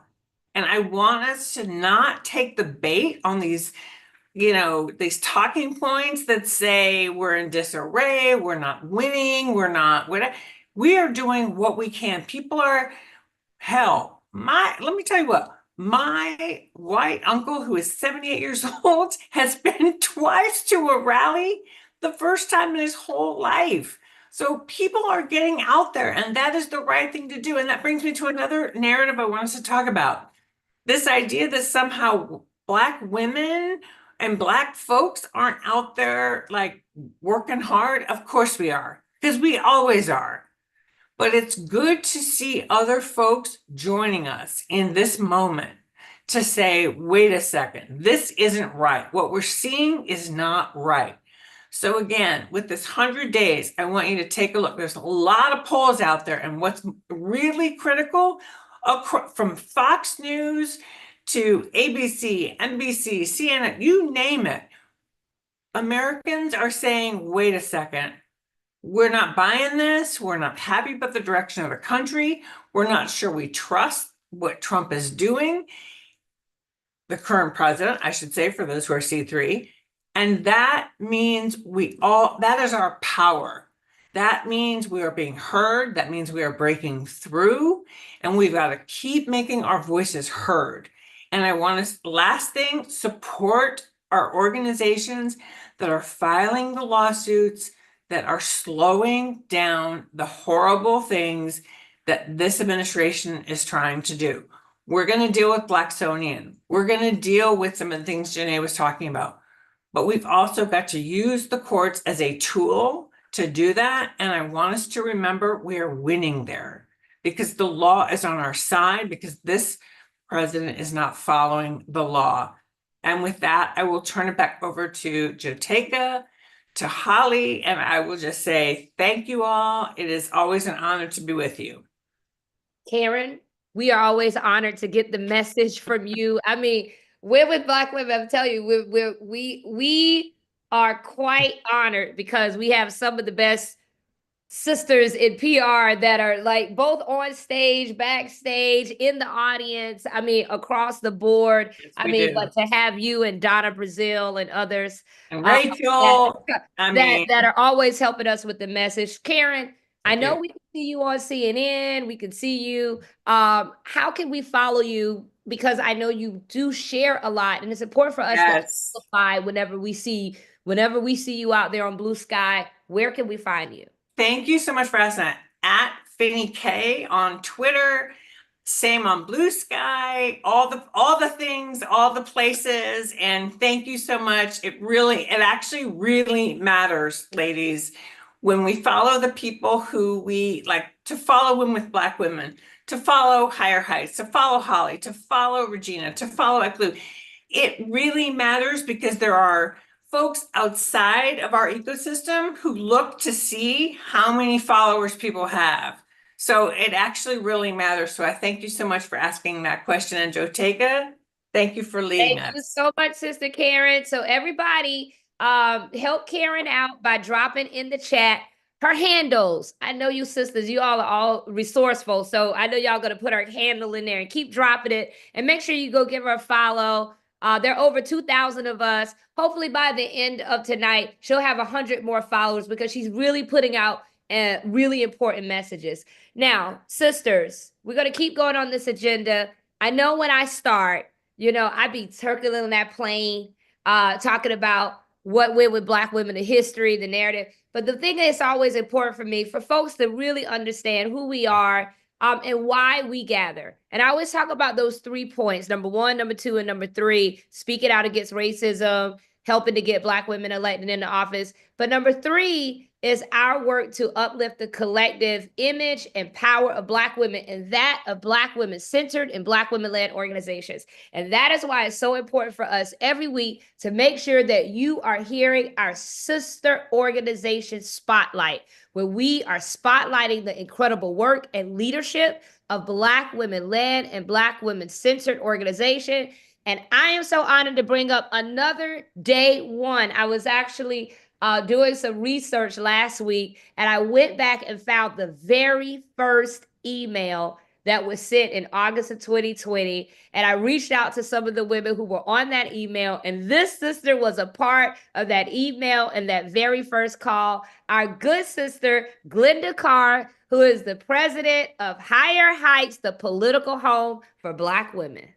Speaker 12: And I want us to not take the bait on these, you know, these talking points that say we're in disarray, we're not winning, we're not, whatever. We are doing what we can. People are, hell, let me tell you what, my white uncle, who is 78 years old, has been twice to a rally, the first time in his whole life. So people are getting out there, and that is the right thing to do. And that brings me to another narrative I want us to talk about. This idea that somehow Black women and Black folks aren't out there like working hard. Of course we are, because we always are. But it's good to see other folks joining us in this moment to say, wait a second, this isn't right. What we're seeing is not right. So again, with this 100 days, I want you to take a look. There's a lot of polls out there, and what's really critical, from Fox News to ABC, NBC, CNN, you name it. Americans are saying, wait a second, we're not buying this. We're not happy about the direction of the country. We're not sure we trust what Trump is doing. The current president, I should say, for those who are C3. And that means that is our power. That means we are being heard. That means we are breaking through, and we've got to keep making our voices heard. And I want to, last thing, support our organizations that are filing the lawsuits, that are slowing down the horrible things that this administration is trying to do. We're going to deal with Blacksonian. We're going to deal with some of the things Janae was talking about. But we've also got to use the courts as a tool to do that. And I want us to remember we're winning there because the law is on our side, because this president is not following the law. And with that, I will turn it back over to Joteka, to Holly, and I will just say thank you all. It is always an honor to be with you.
Speaker 1: Karen, we are always honored to get the message from you. I mean, we're with Black women. I'm telling you, we are quite honored because we have some of the best sisters in PR that are like both on stage, backstage, in the audience. I mean, across the board.
Speaker 12: Yes,
Speaker 1: I
Speaker 12: we
Speaker 1: mean,
Speaker 12: do.
Speaker 1: but to have you and Donna Brazil and others
Speaker 12: And Rachel,
Speaker 1: that are always helping us with the message. Karen, I know
Speaker 12: you.
Speaker 1: we can see you on CNN. We can see you. How can we follow you? Because I know you do share a lot, and it's important for us to
Speaker 12: Yes.
Speaker 1: amplify whenever we see you out there on Blue Sky. Where can we find you?
Speaker 12: Thank you so much for asking that. At Finny K on Twitter, same on Blue Sky, all the things, all the places. And thank you so much. It actually really matters, ladies, when we follow the people who we like to follow Women with Black Women, to follow Higher Heights, to follow Holly, to follow Regina, to follow ActBlue. It really matters because there are folks outside of our ecosystem who look to see how many followers people have. So it actually really matters. So I thank you so much for asking that question. And Joteka, thank you for leading us.
Speaker 1: Thank you so much, Sister Karen. So everybody, help Karen out by dropping in the chat her handles. I know you sisters, you all are all resourceful. So I know y'all gonna put her handle in there and keep dropping it. And make sure you go give her a follow. There are over 2,000 of us. Hopefully by the end of tonight, she'll have 100 more followers because she's really putting out really important messages. Now, sisters, we're going to keep going on this agenda. I know when I start, I be circling that plane, talking about what went with Black women, the history, the narrative. But the thing is always important for me, for folks to really understand who we are, and why we gather. And I always talk about those 3 points, number 1, number 2, and number 3, speaking out against racism, helping to get Black women elected into office. But number 3 is our work to uplift the collective image and power of Black women, and that of Black women centered in Black women-led organizations. And that is why it's so important for us every week to make sure that you are hearing our sister organization spotlight, where we are spotlighting the incredible work and leadership of Black women-led and Black women-centered organization. And I am so honored to bring up another day one. I was actually doing some research last week, and I went back and found the very first email that was sent in August of 2020. And I reached out to some of the women who were on that email, and this sister was a part of that email and that very first call. Our good sister, Glenda Carr, who is the president of Higher Heights, the political home for Black women.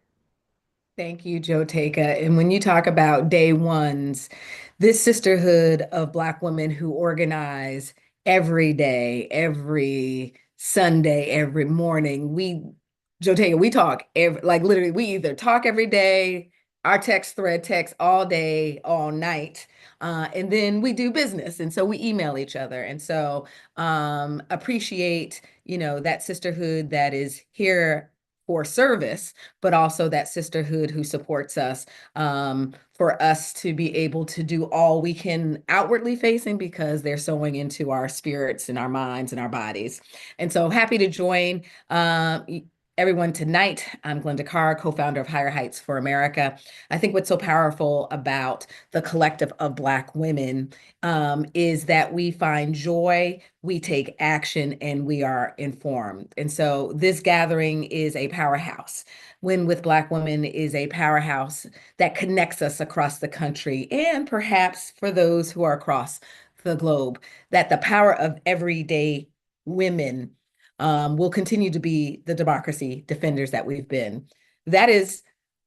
Speaker 13: Thank you, Joteka. And when you talk about day ones, this sisterhood of Black women who organize every day, every Sunday, every morning, Joteka, we talk literally, we either talk every day, our text thread text all day, all night, and then we do business. And so we email each other. And so appreciate, that sisterhood that is here for service, but also that sisterhood who supports us, for us to be able to do all we can outwardly facing, because they're sowing into our spirits and our minds and our bodies. And so happy to join. everyone tonight. I'm Glenda Carr, co-founder of Higher Heights for America. I think what's so powerful about the collective of Black women is that we find joy, we take action, and we are informed. And so this gathering is a powerhouse. Win with Black Women is a powerhouse that connects us across the country, and perhaps for those who are across the globe, that the power of everyday women will continue to be the democracy defenders that we've been. That is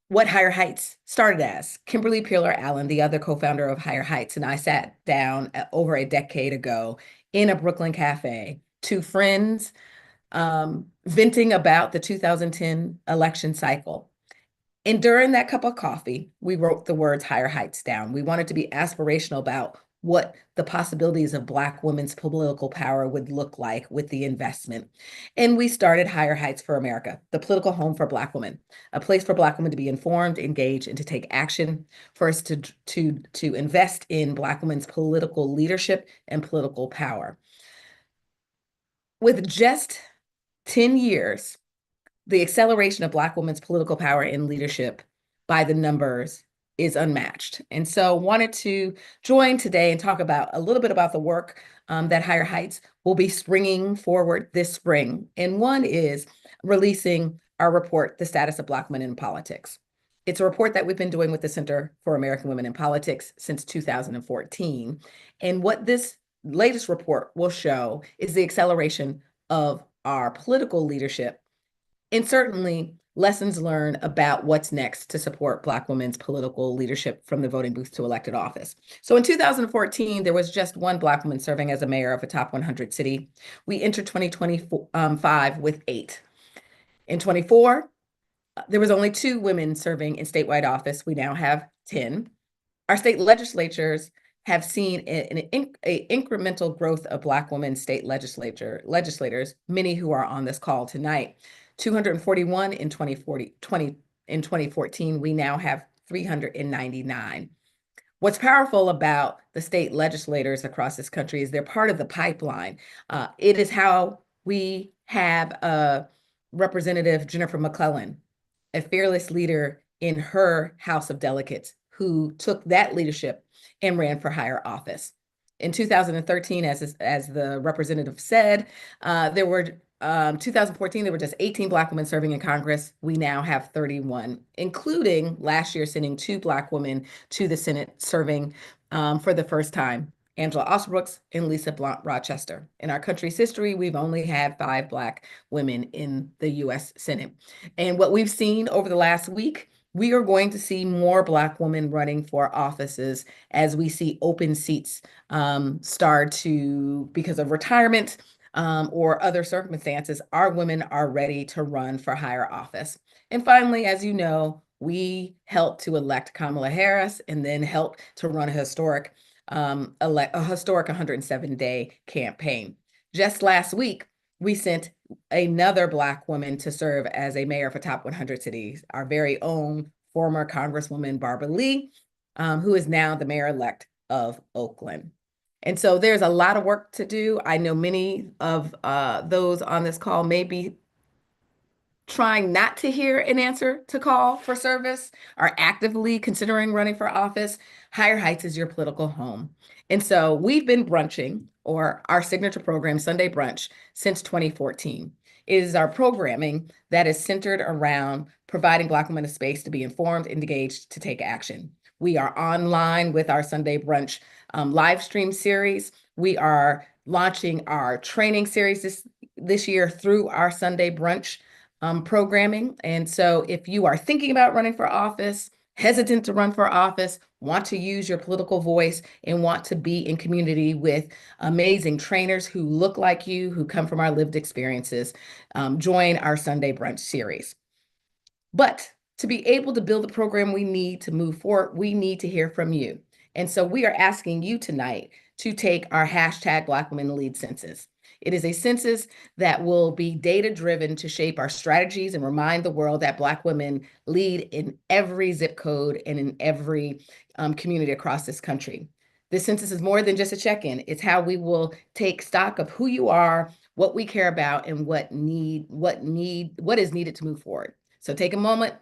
Speaker 13: what Higher Heights started as. Kimberly Peeler Allen, the other co-founder of Higher Heights, and I sat down over a decade ago in a Brooklyn cafe, two friends venting about the 2010 election cycle. And during that cup of coffee, we wrote the words Higher Heights down. We wanted to be aspirational about what the possibilities of Black women's political power would look like with the investment. And we started Higher Heights for America, the political home for Black women, a place for Black women to be informed, engaged, and to take action, for us to invest in Black women's political leadership and political power. With just 10 years, the acceleration of Black women's political power and leadership by the numbers is unmatched. And so wanted to join today and talk about a little bit about the work that Higher Heights will be springing forward this spring. And one is releasing our report, The Status of Black Women in Politics. It's a report that we've been doing with the Center for American Women in Politics since 2014. And what this latest report will show is the acceleration of our political leadership, and certainly lessons learned about what's next to support Black women's political leadership from the voting booth to elected office. So in 2014, there was just one Black woman serving as a mayor of a top 100 city. We entered 2025 with 8. In 24, there was only 2 women serving in statewide office. We now have 10. Our state legislatures have seen an incremental growth of Black women state legislators, many who are on this call tonight. 241 in 2014, we now have 399. What's powerful about the state legislators across this country is they're part of the pipeline. It is how we have Representative Jennifer McClellan, a fearless leader in her House of Delegates, who took that leadership and ran for higher office. In 2013, as the representative said, 2014, there were just 18 Black women serving in Congress. We now have 31, including last year sending 2 Black women to the Senate serving for the first time, Angela Osbrooks and Lisa Blount Rochester. In our country's history, we've only had 5 Black women in the U.S. Senate. And what we've seen over the last week, we are going to see more Black women running for offices as we see open seats start to, because of retirement, or other circumstances, our women are ready to run for higher office. And finally, as you know, we helped to elect Kamala Harris and then helped to run a historic 107-day campaign. Just last week, we sent another Black woman to serve as a mayor for top 100 cities, our very own former Congresswoman Barbara Lee, who is now the mayor-elect of Oakland. And so there's a lot of work to do. I know many of those on this call may be trying not to hear an answer to call for service, are actively considering running for office. Higher Heights is your political home. And so we've been brunching, or our signature program, Sunday Brunch, since 2014. It is our programming that is centered around providing Black women a space to be informed, engaged, to take action. We are online with our Sunday Brunch live stream series. We are launching our training series this year through our Sunday Brunch programming. And so if you are thinking about running for office, hesitant to run for office, want to use your political voice, and want to be in community with amazing trainers who look like you, who come from our lived experiences, join our Sunday Brunch series. But to be able to build the program we need to move forward, we need to hear from you. And so we are asking you tonight to take our hashtag Black Women Lead census. It is a census that will be data-driven to shape our strategies and remind the world that Black women lead in every zip code and in every community across this country. This census is more than just a check-in. It's how we will take stock of who you are, what we care about, and what is needed to move forward. So take a moment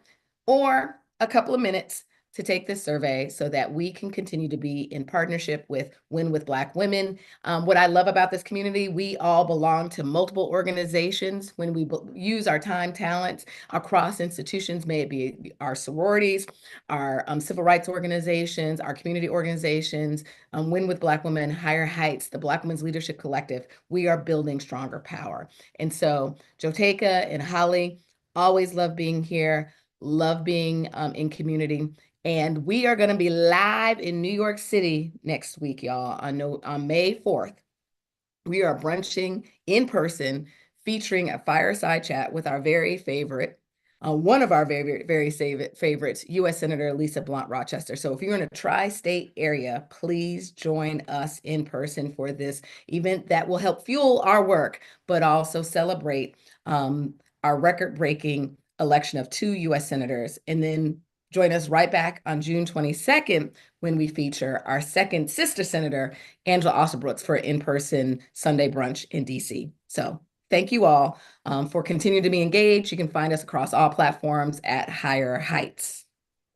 Speaker 13: or a couple of minutes to take this survey so that we can continue to be in partnership with Win with Black Women. What I love about this community, we all belong to multiple organizations. When we use our time, talents across institutions, may it be our sororities, our civil rights organizations, our community organizations, Win with Black Women, Higher Heights, the Black Women's Leadership Collective, we are building stronger power. And so Joteka and Holly, always love being here, love being in community. And we are going to be live in New York City next week, y'all, on May 4th. We are brunching in person, featuring a fireside chat with our very favorite, one of our very favorites, U.S. Senator Lisa Blunt Rochester. So if you're in a tri-state area, please join us in person for this event that will help fuel our work, but also celebrate our record-breaking election of 2 U.S. senators. And then join us right back on June 22nd when we feature our second sister senator, Angela Alsobrooks, for an in-person Sunday brunch in DC. So thank you all for continuing to be engaged. You can find us across all platforms at Higher Heights.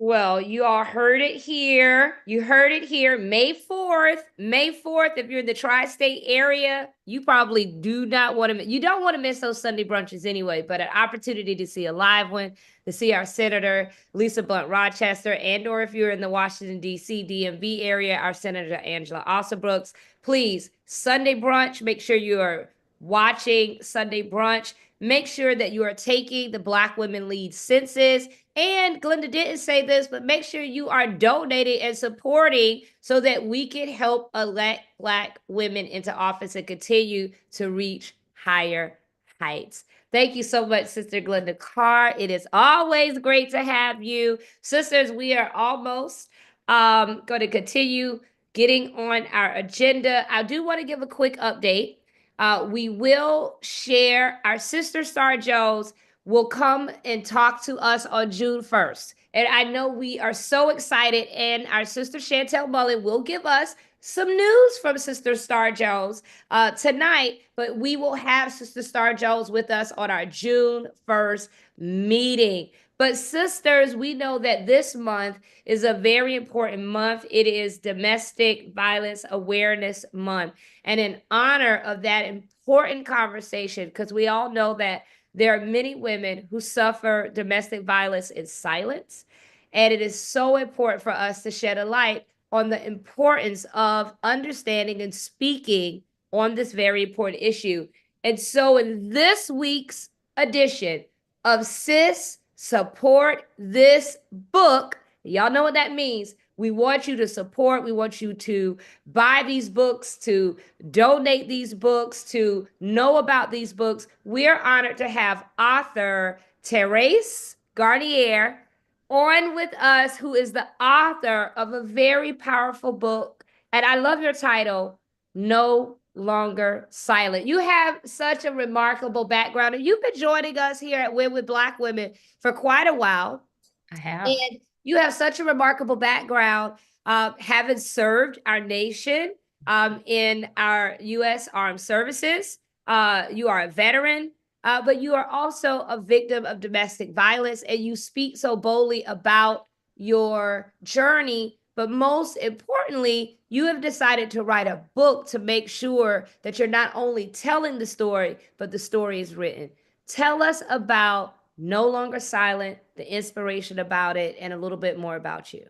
Speaker 1: Well, you all heard it here. You heard it here. May 4th. May 4th, if you're in the tri-state area, you probably do not want to, you don't want to miss those Sunday brunches anyway, but an opportunity to see a live one, to see our Senator Lisa Blunt Rochester, and or if you're in the Washington, D.C., DMV area, our Senator Angela Alsobrooks. Please, Sunday brunch, make sure you are watching Sunday brunch. Make sure that you are taking the Black Women Lead census. And Glenda didn't say this, but make sure you are donating and supporting so that we can help elect Black women into office and continue to reach higher heights. Thank you so much, Sister Glenda Carr. It is always great to have you. Sisters, we are almost going to continue getting on our agenda. I do want to give a quick update. We will share our sister Star Jones will come and talk to us on June 1st. And I know we are so excited, and our sister Chantel Mullen will give us some news from Sister Star Jones tonight, but we will have Sister Star Jones with us on our June 1st meeting. But sisters, we know that this month is a very important month. It is Domestic Violence Awareness Month. And in honor of that important conversation, because we all know that there are many women who suffer domestic violence in silence. And it is so important for us to shed a light on the importance of understanding and speaking on this very important issue. And so in this week's edition of Sis Support This Book, y'all know what that means. We want you to support. We want you to buy these books, to donate these books, to know about these books. We are honored to have author Thérèse Garnier on with us, who is the author of a very powerful book. And I love your title, No Longer Silent. You have such a remarkable background, and you've been joining us here at Win with Black Women for quite a while.
Speaker 14: I have.
Speaker 1: And you have such a remarkable background, having served our nation in our U.S. Armed Services. You are a veteran, but you are also a victim of domestic violence, and you speak so boldly about your journey. But most importantly, you have decided to write a book to make sure that you're not only telling the story, but the story is written. Tell us about No Longer Silent, the inspiration about it, and a little bit more about you.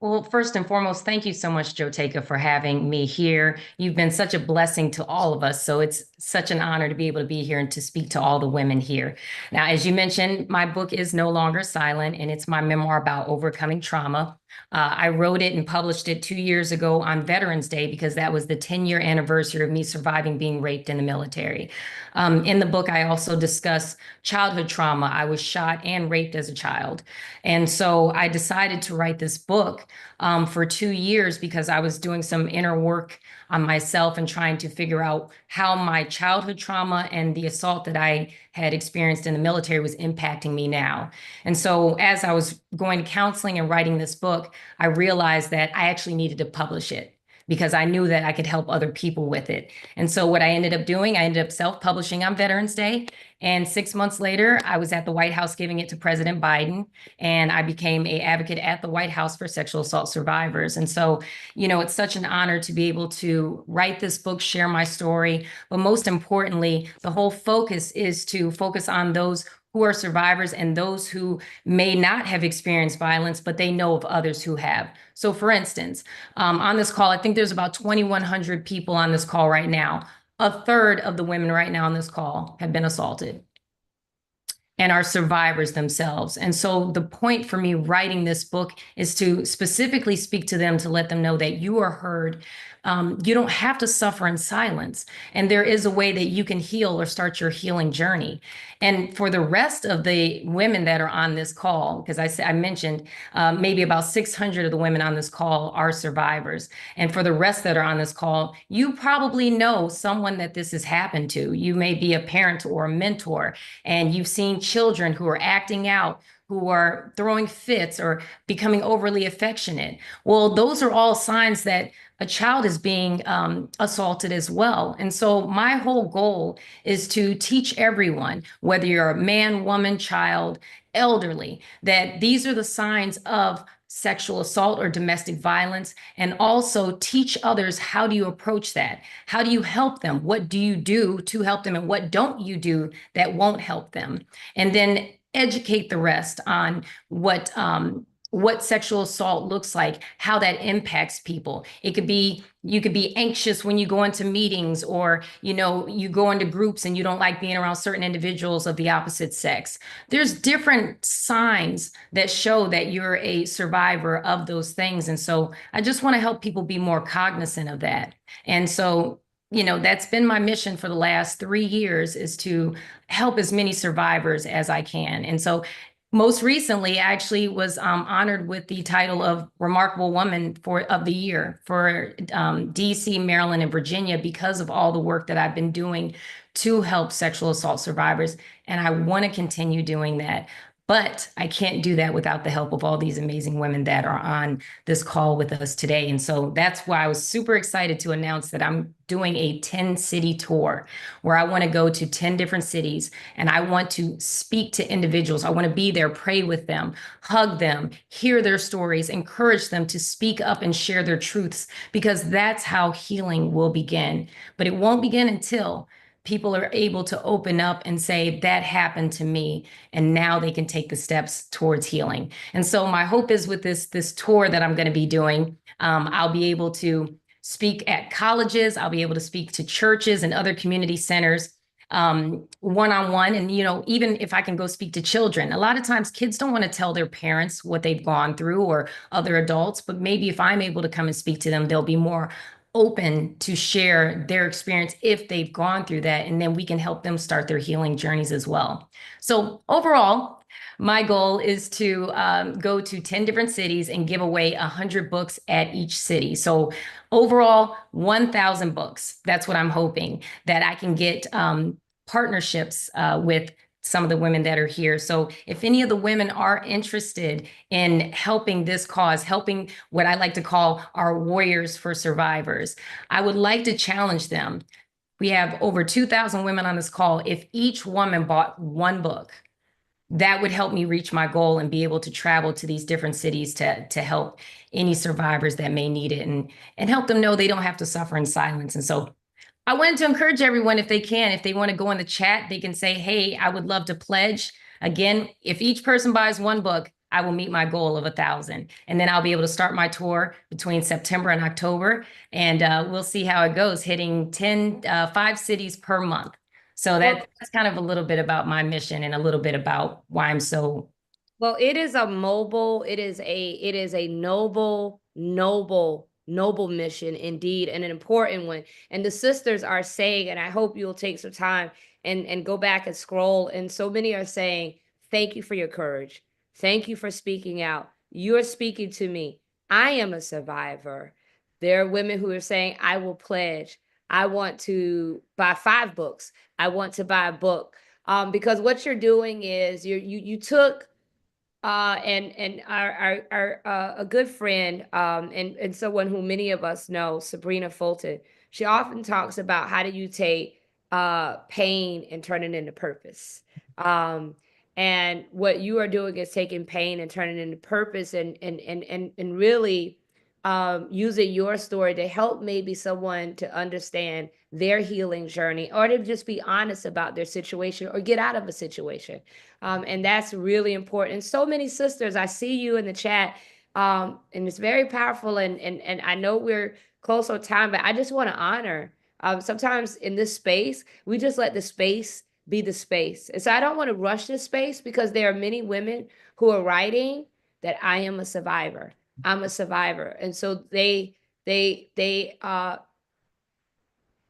Speaker 14: Well, first and foremost, thank you so much, Joteka, for having me here. You've been such a blessing to all of us, so it's such an honor to be able to be here and to speak to all the women here. Now, as you mentioned, my book is No Longer Silent, and it's my memoir about overcoming trauma. I wrote it and published it 2 years ago on Veterans Day because that was the 10-year anniversary of me surviving being raped in the military. In the book, I also discuss childhood trauma. I was shot and raped as a child. And so I decided to write this book for 2 years because I was doing some inner work on myself and trying to figure out how my childhood trauma and the assault that I had experienced in the military was impacting me now. And so as I was going to counseling and writing this book, I realized that I actually needed to publish it because I knew that I could help other people with it. And so what I ended up doing, I ended up self-publishing on Veterans Day. And 6 months later, I was at the White House giving it to President Biden, and I became an advocate at the White House for sexual assault survivors. And so, it's such an honor to be able to write this book, share my story, but most importantly, the whole focus is to focus on those who are survivors and those who may not have experienced violence, but they know of others who have. So for instance, on this call, I think there's about 2,100 people on this call right now. A third of the women right now on this call have been assaulted and are survivors themselves. And so the point for me writing this book is to specifically speak to them, to let them know that you are heard. You don't have to suffer in silence. And there is a way that you can heal or start your healing journey. And for the rest of the women that are on this call, because I mentioned maybe about 600 of the women on this call are survivors. And for the rest that are on this call, you probably know someone that this has happened to. You may be a parent or a mentor, and you've seen children who are acting out, who are throwing fits or becoming overly affectionate. Well, those are all signs that a child is being assaulted as well. And so my whole goal is to teach everyone, whether you're a man, woman, child, elderly, that these are the signs of sexual assault or domestic violence, and also teach others, how do you approach that? How do you help them? What do you do to help them? And what don't you do that won't help them? And then educate the rest on what sexual assault looks like, how that impacts people. It could be, you could be anxious when you go into meetings, or, you go into groups and you don't like being around certain individuals of the opposite sex. There's different signs that show that you're a survivor of those things. And so I just want to help people be more cognizant of that. And so, that's been my mission for the last 3 years, is to help as many survivors as I can. And so most recently, I actually was honored with the title of Remarkable Woman of the Year for DC, Maryland, and Virginia, because of all the work that I've been doing to help sexual assault survivors. And I want to continue doing that. But I can't do that without the help of all these amazing women that are on this call with us today. And so that's why I was super excited to announce that I'm doing a 10-city tour, where I want to go to 10 different cities, and I want to speak to individuals. I want to be there, pray with them, hug them, hear their stories, encourage them to speak up and share their truths, because that's how healing will begin. But it won't begin until people are able to open up and say, that happened to me, and now they can take the steps towards healing. And so my hope is, with this tour that I'm going to be doing, I'll be able to speak at colleges, I'll be able to speak to churches and other community centers, one-on-one. And, even if I can go speak to children, a lot of times kids don't want to tell their parents what they've gone through, or other adults, but maybe if I'm able to come and speak to them, they'll be more open to share their experience if they've gone through that, and then we can help them start their healing journeys as well. So overall, my goal is to go to 10 different cities and give away 100 books at each city. So overall, 1,000 books. That's what I'm hoping, that I can get partnerships with some of the women that are here. So if any of the women are interested in helping this cause, helping what I like to call our warriors for survivors, I would like to challenge them. We have over 2,000 women on this call. If each woman bought one book, that would help me reach my goal and be able to travel to these different cities to help any survivors that may need it, and help them know they don't have to suffer in silence. And so I wanted to encourage everyone, if they can, if they want to go in the chat, they can say, hey, I would love to pledge. Again, if each person buys one book, I will meet my goal of 1,000. And then I'll be able to start my tour between September and October. And we'll see how it goes, hitting 5 cities per month. So that's kind of a little bit about my mission, and a little bit about why I'm so.
Speaker 1: Well, it is a noble mission indeed, and an important one. And the sisters are saying, and I hope you'll take some time and go back and scroll. And so many are saying, thank you for your courage. Thank you for speaking out. You're speaking to me. I am a survivor. There are women who are saying, I will pledge. I want to buy 5 books. I want to buy a book. Because what you're doing is you took and our a good friend, and someone who many of us know, Sabrina Fulton. She often talks about how do you take pain and turn it into purpose. Um, and what you are doing is taking pain and turning it into purpose, and really using your story to help maybe someone to understand their healing journey, or to just be honest about their situation or get out of a situation. And that's really important. So many sisters, I see you in the chat, and it's very powerful. And I know we're close on time, but I just want to honor. Sometimes in this space, we just let the space be the space. And so I don't want to rush this space, because there are many women who are writing that I am a survivor. I'm a survivor. And so they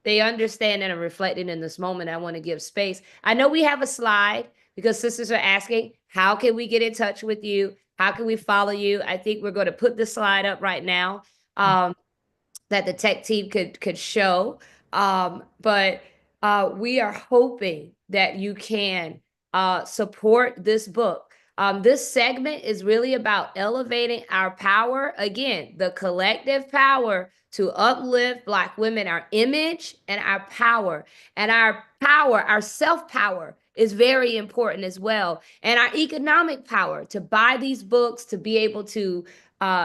Speaker 1: understand and are reflecting in this moment. I want to give space. I know we have a slide, because sisters are asking, how can we get in touch with you? How can we follow you? I think we're going to put the slide up right now, that the tech team could show. But we are hoping that you can support this book. This segment is really about elevating our power. Again, the collective power to uplift Black women, our image and our power. And our power, our self-power, is very important as well. And our economic power to buy these books, to be able to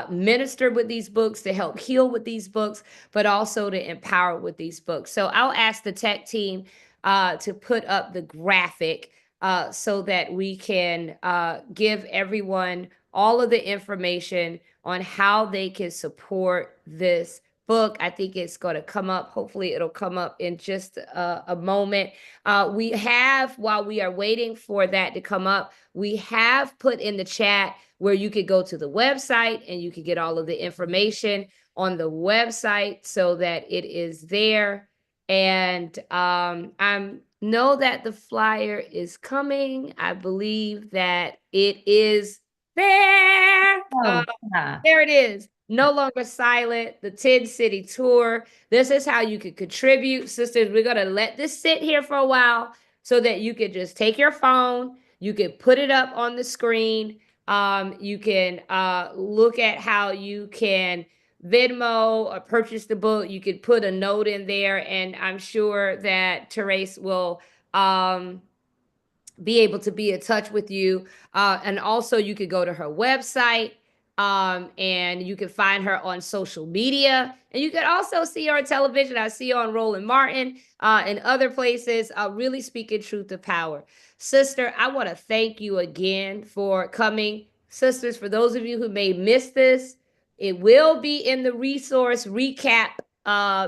Speaker 1: minister with these books, to help heal with these books, but also to empower with these books. So I'll ask the tech team to put up the graphic so that we can give everyone all of the information on how they can support this book. I think it's going to come up. Hopefully it'll come up in just a moment. We have, while we are waiting for that to come up, we have put in the chat where you could go to the website and you could get all of the information on the website so that it is there. And I know that the flyer is coming. I believe that it is there. There it is. No Longer Silent, the 10-city tour. This is how you could contribute. Sisters, we're going to let this sit here for a while so that you could just take your phone. You could put it up on the screen. You can look at how you can Venmo or purchase the book. You could put a note in there, and I'm sure that Therese will be able to be in touch with you. And also you could go to her website, and you can find her on social media, and you can also see her on television. I see her on Roland Martin and other places, really speaking truth to power. Sister, I want to thank you again for coming. Sisters, for those of you who may miss this, it will be in the resource recap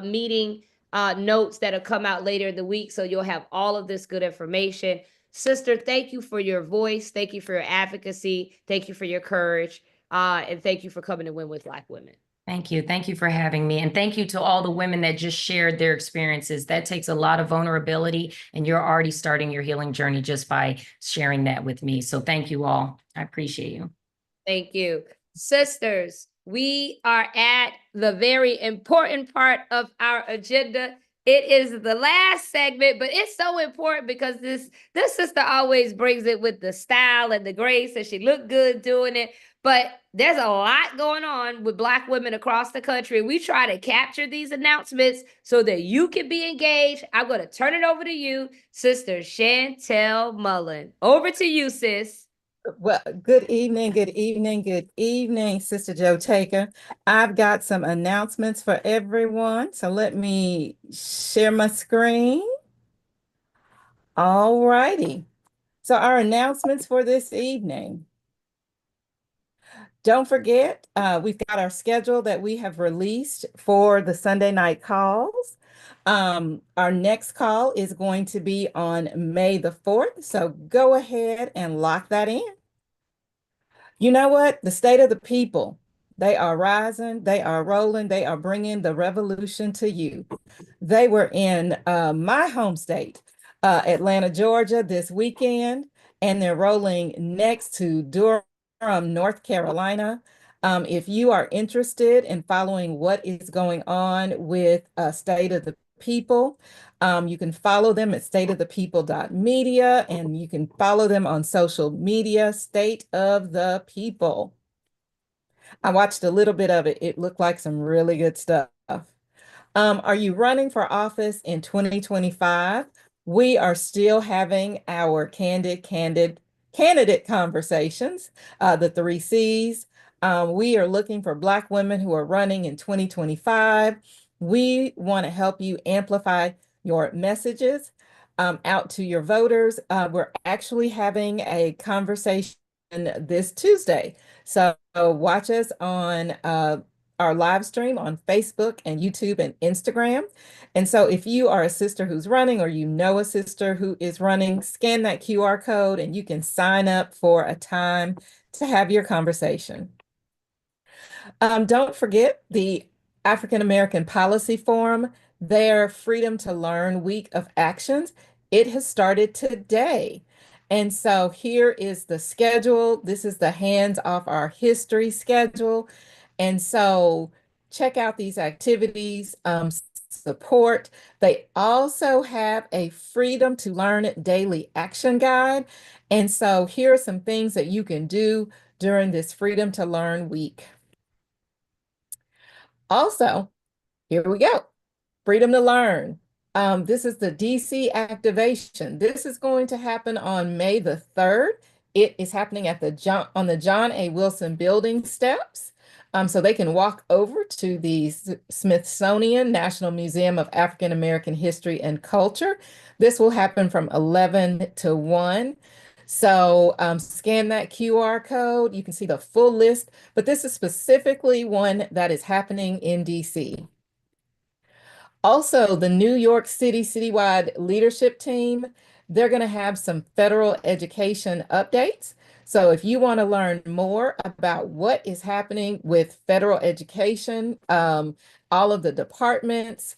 Speaker 1: meeting notes that'll come out later in the week. So you'll have all of this good information. Sister, thank you for your voice. Thank you for your advocacy. Thank you for your courage. And thank you for coming to Win with Black Women.
Speaker 14: Thank you. Thank you for having me. And thank you to all the women that just shared their experiences. That takes a lot of vulnerability, and you're already starting your healing journey just by sharing that with me. So thank you all. I appreciate you.
Speaker 1: Thank you. Sisters, we are at the very important part of our agenda. It is the last segment, but it's so important because this sister always brings it with the style and the grace, and she looked good doing it. But there's a lot going on with Black women across the country. We try to capture these announcements so that you can be engaged. I'm going to turn it over to you, Sister Chantel Mullen. Over to you, sis.
Speaker 15: Well, good evening, good evening, good evening, Sister Joe Taker. I've got some announcements for everyone. So let me share my screen. All righty. So our announcements for this evening. Don't forget, we've got our schedule that we have released for the Sunday night calls. Our next call is going to be on May the 4th. So go ahead and lock that in. You know what? The state of the people, they are rising, they are rolling, they are bringing the revolution to you. They were in my home state, Atlanta, Georgia, this weekend, and they're rolling next to Durham, North Carolina. If you are interested in following what is going on with State of the People. You can follow them at stateofthepeople.media, and you can follow them on social media, State of the People. I watched a little bit of it. It looked like some really good stuff. Are you running for office in 2025? We are still having our candidate conversations, the 3 C's. We are looking for Black women who are running in 2025. We want to help you amplify your messages out to your voters. We're actually having a conversation this Tuesday. So watch us on our live stream on Facebook and YouTube and Instagram. And so if you are a sister who's running, or you know a sister who is running, scan that QR code and you can sign up for a time to have your conversation. Don't forget the African American Policy Forum, their Freedom to Learn Week of Actions. It has started today. And so here is the schedule. This is the Hands Off Our History schedule. And so check out these activities, support. They also have a Freedom to Learn Daily Action Guide. And so here are some things that you can do during this Freedom to Learn week. Also, here we go. Freedom to Learn. This is the DC activation. This is going to happen on May the 3rd. It is happening at on the John A. Wilson building steps. So they can walk over to the Smithsonian National Museum of African American History and Culture. This will happen from 11 to 1. So scan that QR code. You can see the full list, but this is specifically one that is happening in DC. Also, the New York City citywide leadership team, they're going to have some federal education updates. So if you want to learn more about what is happening with federal education, all of the departments,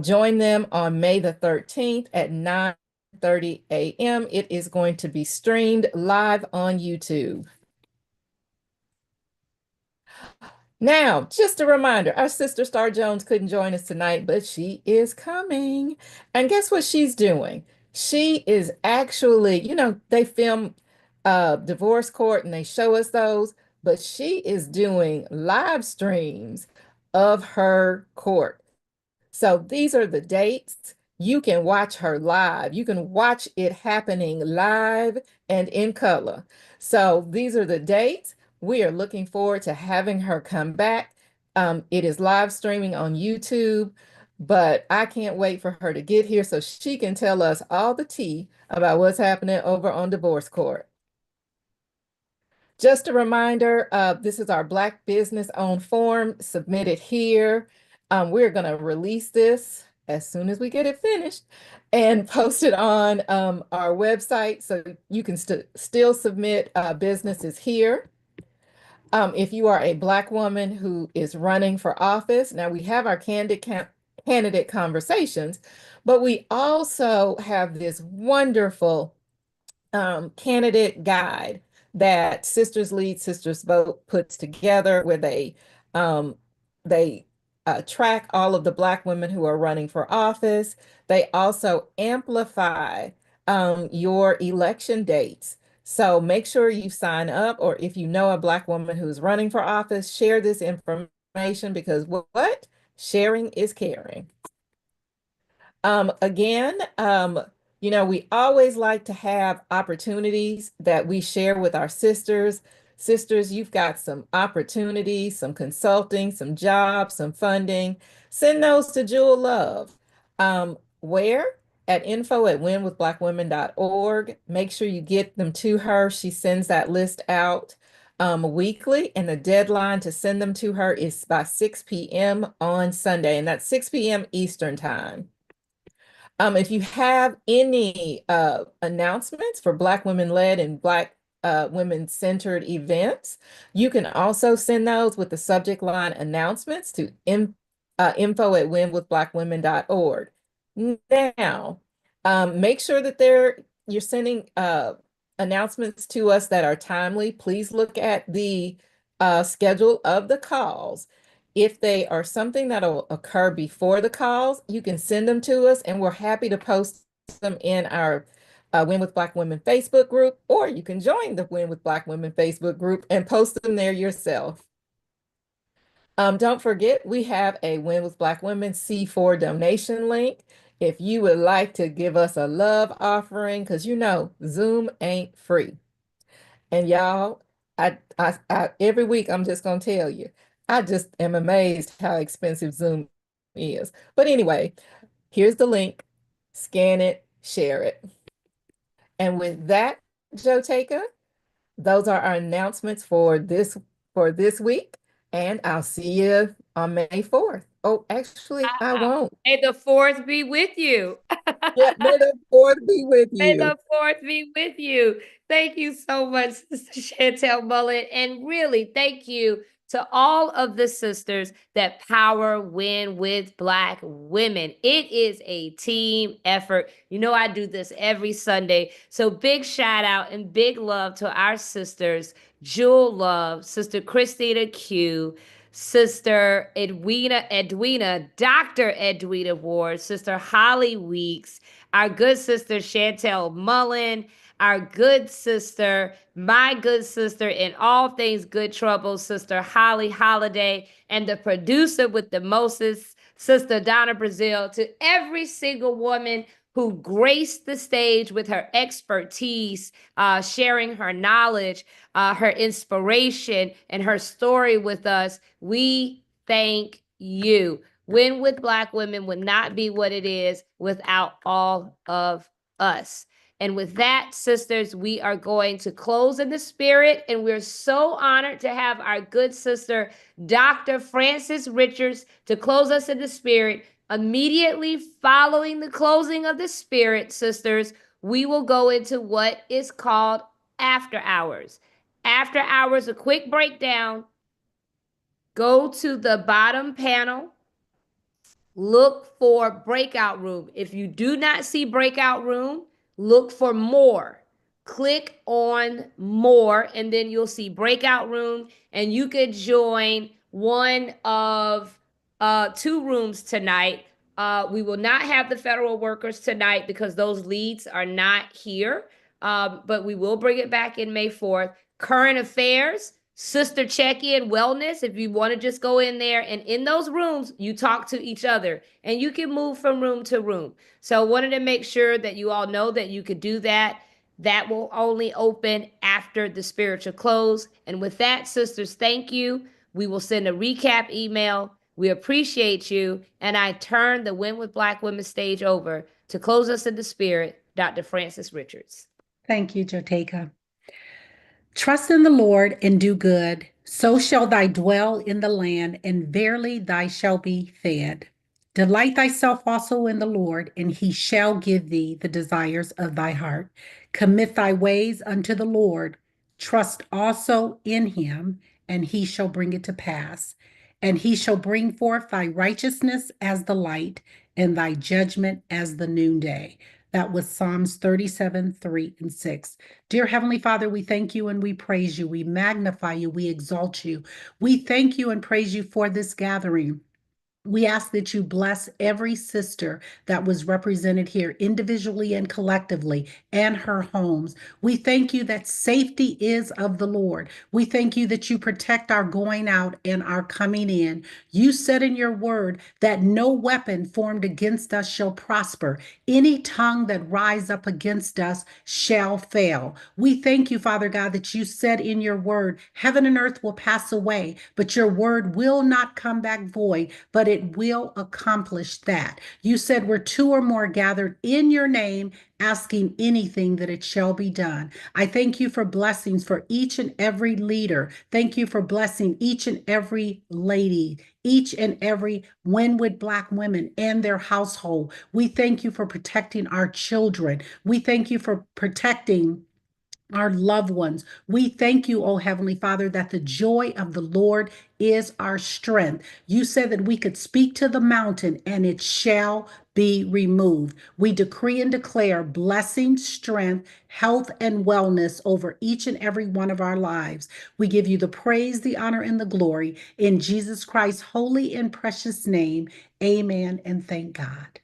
Speaker 15: join them on May the 13th at 9:30 a.m. It is going to be streamed live on YouTube. Now, just a reminder, our sister Star Jones couldn't join us tonight, but she is coming. And guess what she's doing? She is actually, they film divorce court and they show us those, but she is doing live streams of her court. So these are the dates. You can watch her live. You can watch it happening live and in color. So these are the dates. We are looking forward to having her come back. It is live streaming on YouTube, but I can't wait for her to get here so she can tell us all the tea about what's happening over on divorce court. Just a reminder, this is our Black business owned form. Submit it here. We're going to release this as soon as we get it finished and post it on our website, so you can still submit businesses here. If you are a Black woman who is running for office, now we have our candidate conversations, but we also have this wonderful candidate guide that Sisters Lead, Sisters Vote puts together, where they track all of the Black women who are running for office. They also amplify your election dates. So make sure you sign up, or if you know a Black woman who's running for office, share this information, because what? Sharing is caring. Again, we always like to have opportunities that we share with our sisters. Sisters, you've got some opportunities, some consulting, some jobs, some funding. Send those to Jewel Love. Where? At info@winwithblackwomen.org. Make sure you get them to her. She sends that list out weekly, and the deadline to send them to her is by 6 p.m. on Sunday, and that's 6 p.m. Eastern Time. If you have any announcements for Black women-led and Black women-centered events, you can also send those with the subject line announcements to info@winwithblackwomen.org. Now, make sure that you're sending announcements to us that are timely. Please look at the schedule of the calls. if they are something that'll occur before the calls, you can send them to us, and we're happy to post them in our Win with Black Women Facebook group, or you can join the Win with Black Women Facebook group and post them there yourself. Don't forget, we have a Win with Black Women C4 donation link. If you would like to give us a love offering, because you know, Zoom ain't free. And y'all, every week I'm just gonna tell you, I just am amazed how expensive Zoom is. But anyway, here's the link. Scan it, share it. And with that, Joe Taker, those are our announcements for this week. And I'll see you on May 4th. Oh, actually, I won't.
Speaker 1: May the 4th be with you.
Speaker 15: Yeah, may the 4th be with
Speaker 1: May
Speaker 15: you.
Speaker 1: the 4th be with you. Thank you so much, Sister Chantel Mullen. And really, thank you to all of the sisters that power Win with Black Women. It is a team effort. You know, I do this every Sunday. So big shout out and big love to our sisters, Jewel Love, Sister Christina Q, Sister Edwina, Dr. Edwina Ward, Sister Holly Weeks, our good sister Chantel Mullen, our good sister, my good sister in all things good trouble, Sister Holly Holiday, and the producer with the mostest, Sister Donna Brazil, to every single woman who graced the stage with her expertise, sharing her knowledge, her inspiration, and her story with us. We thank you. Win with Black Women would not be what it is without all of us. And with that, sisters, we are going to close in the spirit. And we're so honored to have our good sister, Dr. Frances Richards, to close us in the spirit. Immediately following the closing of the spirit, sisters, we will go into what is called after hours. After hours, a quick breakdown. Go to the bottom panel. Look for breakout room. If you do not see breakout room, look for more. Click on more, and then you'll see breakout room, and you could join one of 2 rooms tonight. We will not have the federal workers tonight because those leads are not here, but we will bring it back in May 4th. Current affairs, sister check-in, wellness, if you want to just go in there, and in those rooms you talk to each other and you can move from room to room. So I wanted to make sure that you all know that you could do that. That will only open after the spiritual close. And with that, sisters, thank you. We will send a recap email. We appreciate you. And I turn the Win with Black Women stage over to close us in the spirit, Dr. Frances Richards.
Speaker 16: Thank you, Joteka. Trust in the Lord and do good, so shall thy dwell in the land, and verily thy shall be fed. Delight thyself also in the Lord, and he shall give thee the desires of thy heart. Commit thy ways unto the Lord. Trust also in him, and he shall bring it to pass. And he shall bring forth thy righteousness as the light, and thy judgment as the noonday. That was Psalms 37, 3 and 6. Dear Heavenly Father, we thank you and we praise you. We magnify you. We exalt you. We thank you and praise you for this gathering. We ask that you bless every sister that was represented here individually and collectively and her homes. We thank you that safety is of the Lord. We thank you that you protect our going out and our coming in. You said in your word that no weapon formed against us shall prosper. Any tongue that rise up against us shall fail. We thank you, Father God, that you said in your word, heaven and earth will pass away, but your word will not come back void, but it will accomplish that. You said where 2 or more gathered in your name, asking anything, that it shall be done. I thank you for blessings for each and every leader. Thank you for blessing each and every lady, each and every Win with Black Women and their household. We thank you for protecting our children. We thank you for protecting our loved ones. We thank you, oh Heavenly Father, that the joy of the Lord is our strength. You said that we could speak to the mountain and it shall be removed. We decree and declare blessing, strength, health, and wellness over each and every one of our lives. We give you the praise, the honor, and the glory in Jesus Christ's holy and precious name. Amen and thank God.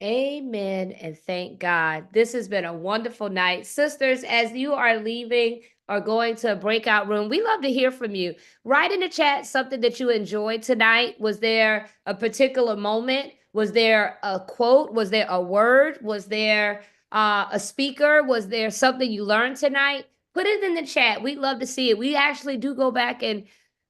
Speaker 1: Amen and thank God. This has been a wonderful night. Sisters, as you are leaving or going to a breakout room, we love to hear from you. Write in the chat something that you enjoyed tonight. Was there a particular moment? Was there a quote? Was there a word? Was there a speaker? Was there something you learned tonight? Put it in the chat. We'd love to see it. We actually do go back and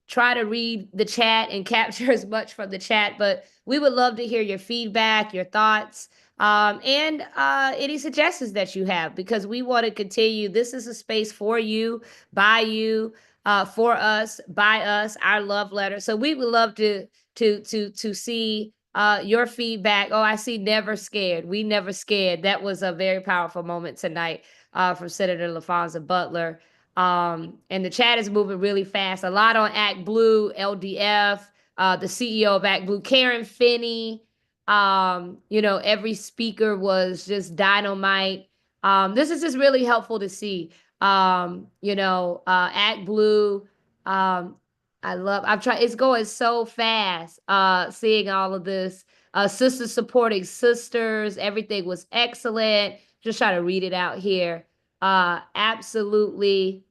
Speaker 1: try to read the chat and capture as much from the chat, but we would love to hear your feedback, your thoughts, and any suggestions that you have, because we want to continue. This is a space for you, by you, for us, by us, our love letter. So we would love to see your feedback. Oh, I see never scared. We never scared. That was a very powerful moment tonight from Senator LaFonza Butler. And the chat is moving really fast. A lot on ActBlue, LDF, the CEO of ActBlue, Karen Finney. Every speaker was just dynamite. This is just really helpful to see. ActBlue. I'm trying, it's going so fast, seeing all of this. Sisters supporting sisters, everything was excellent. Just try to read it out here. Absolutely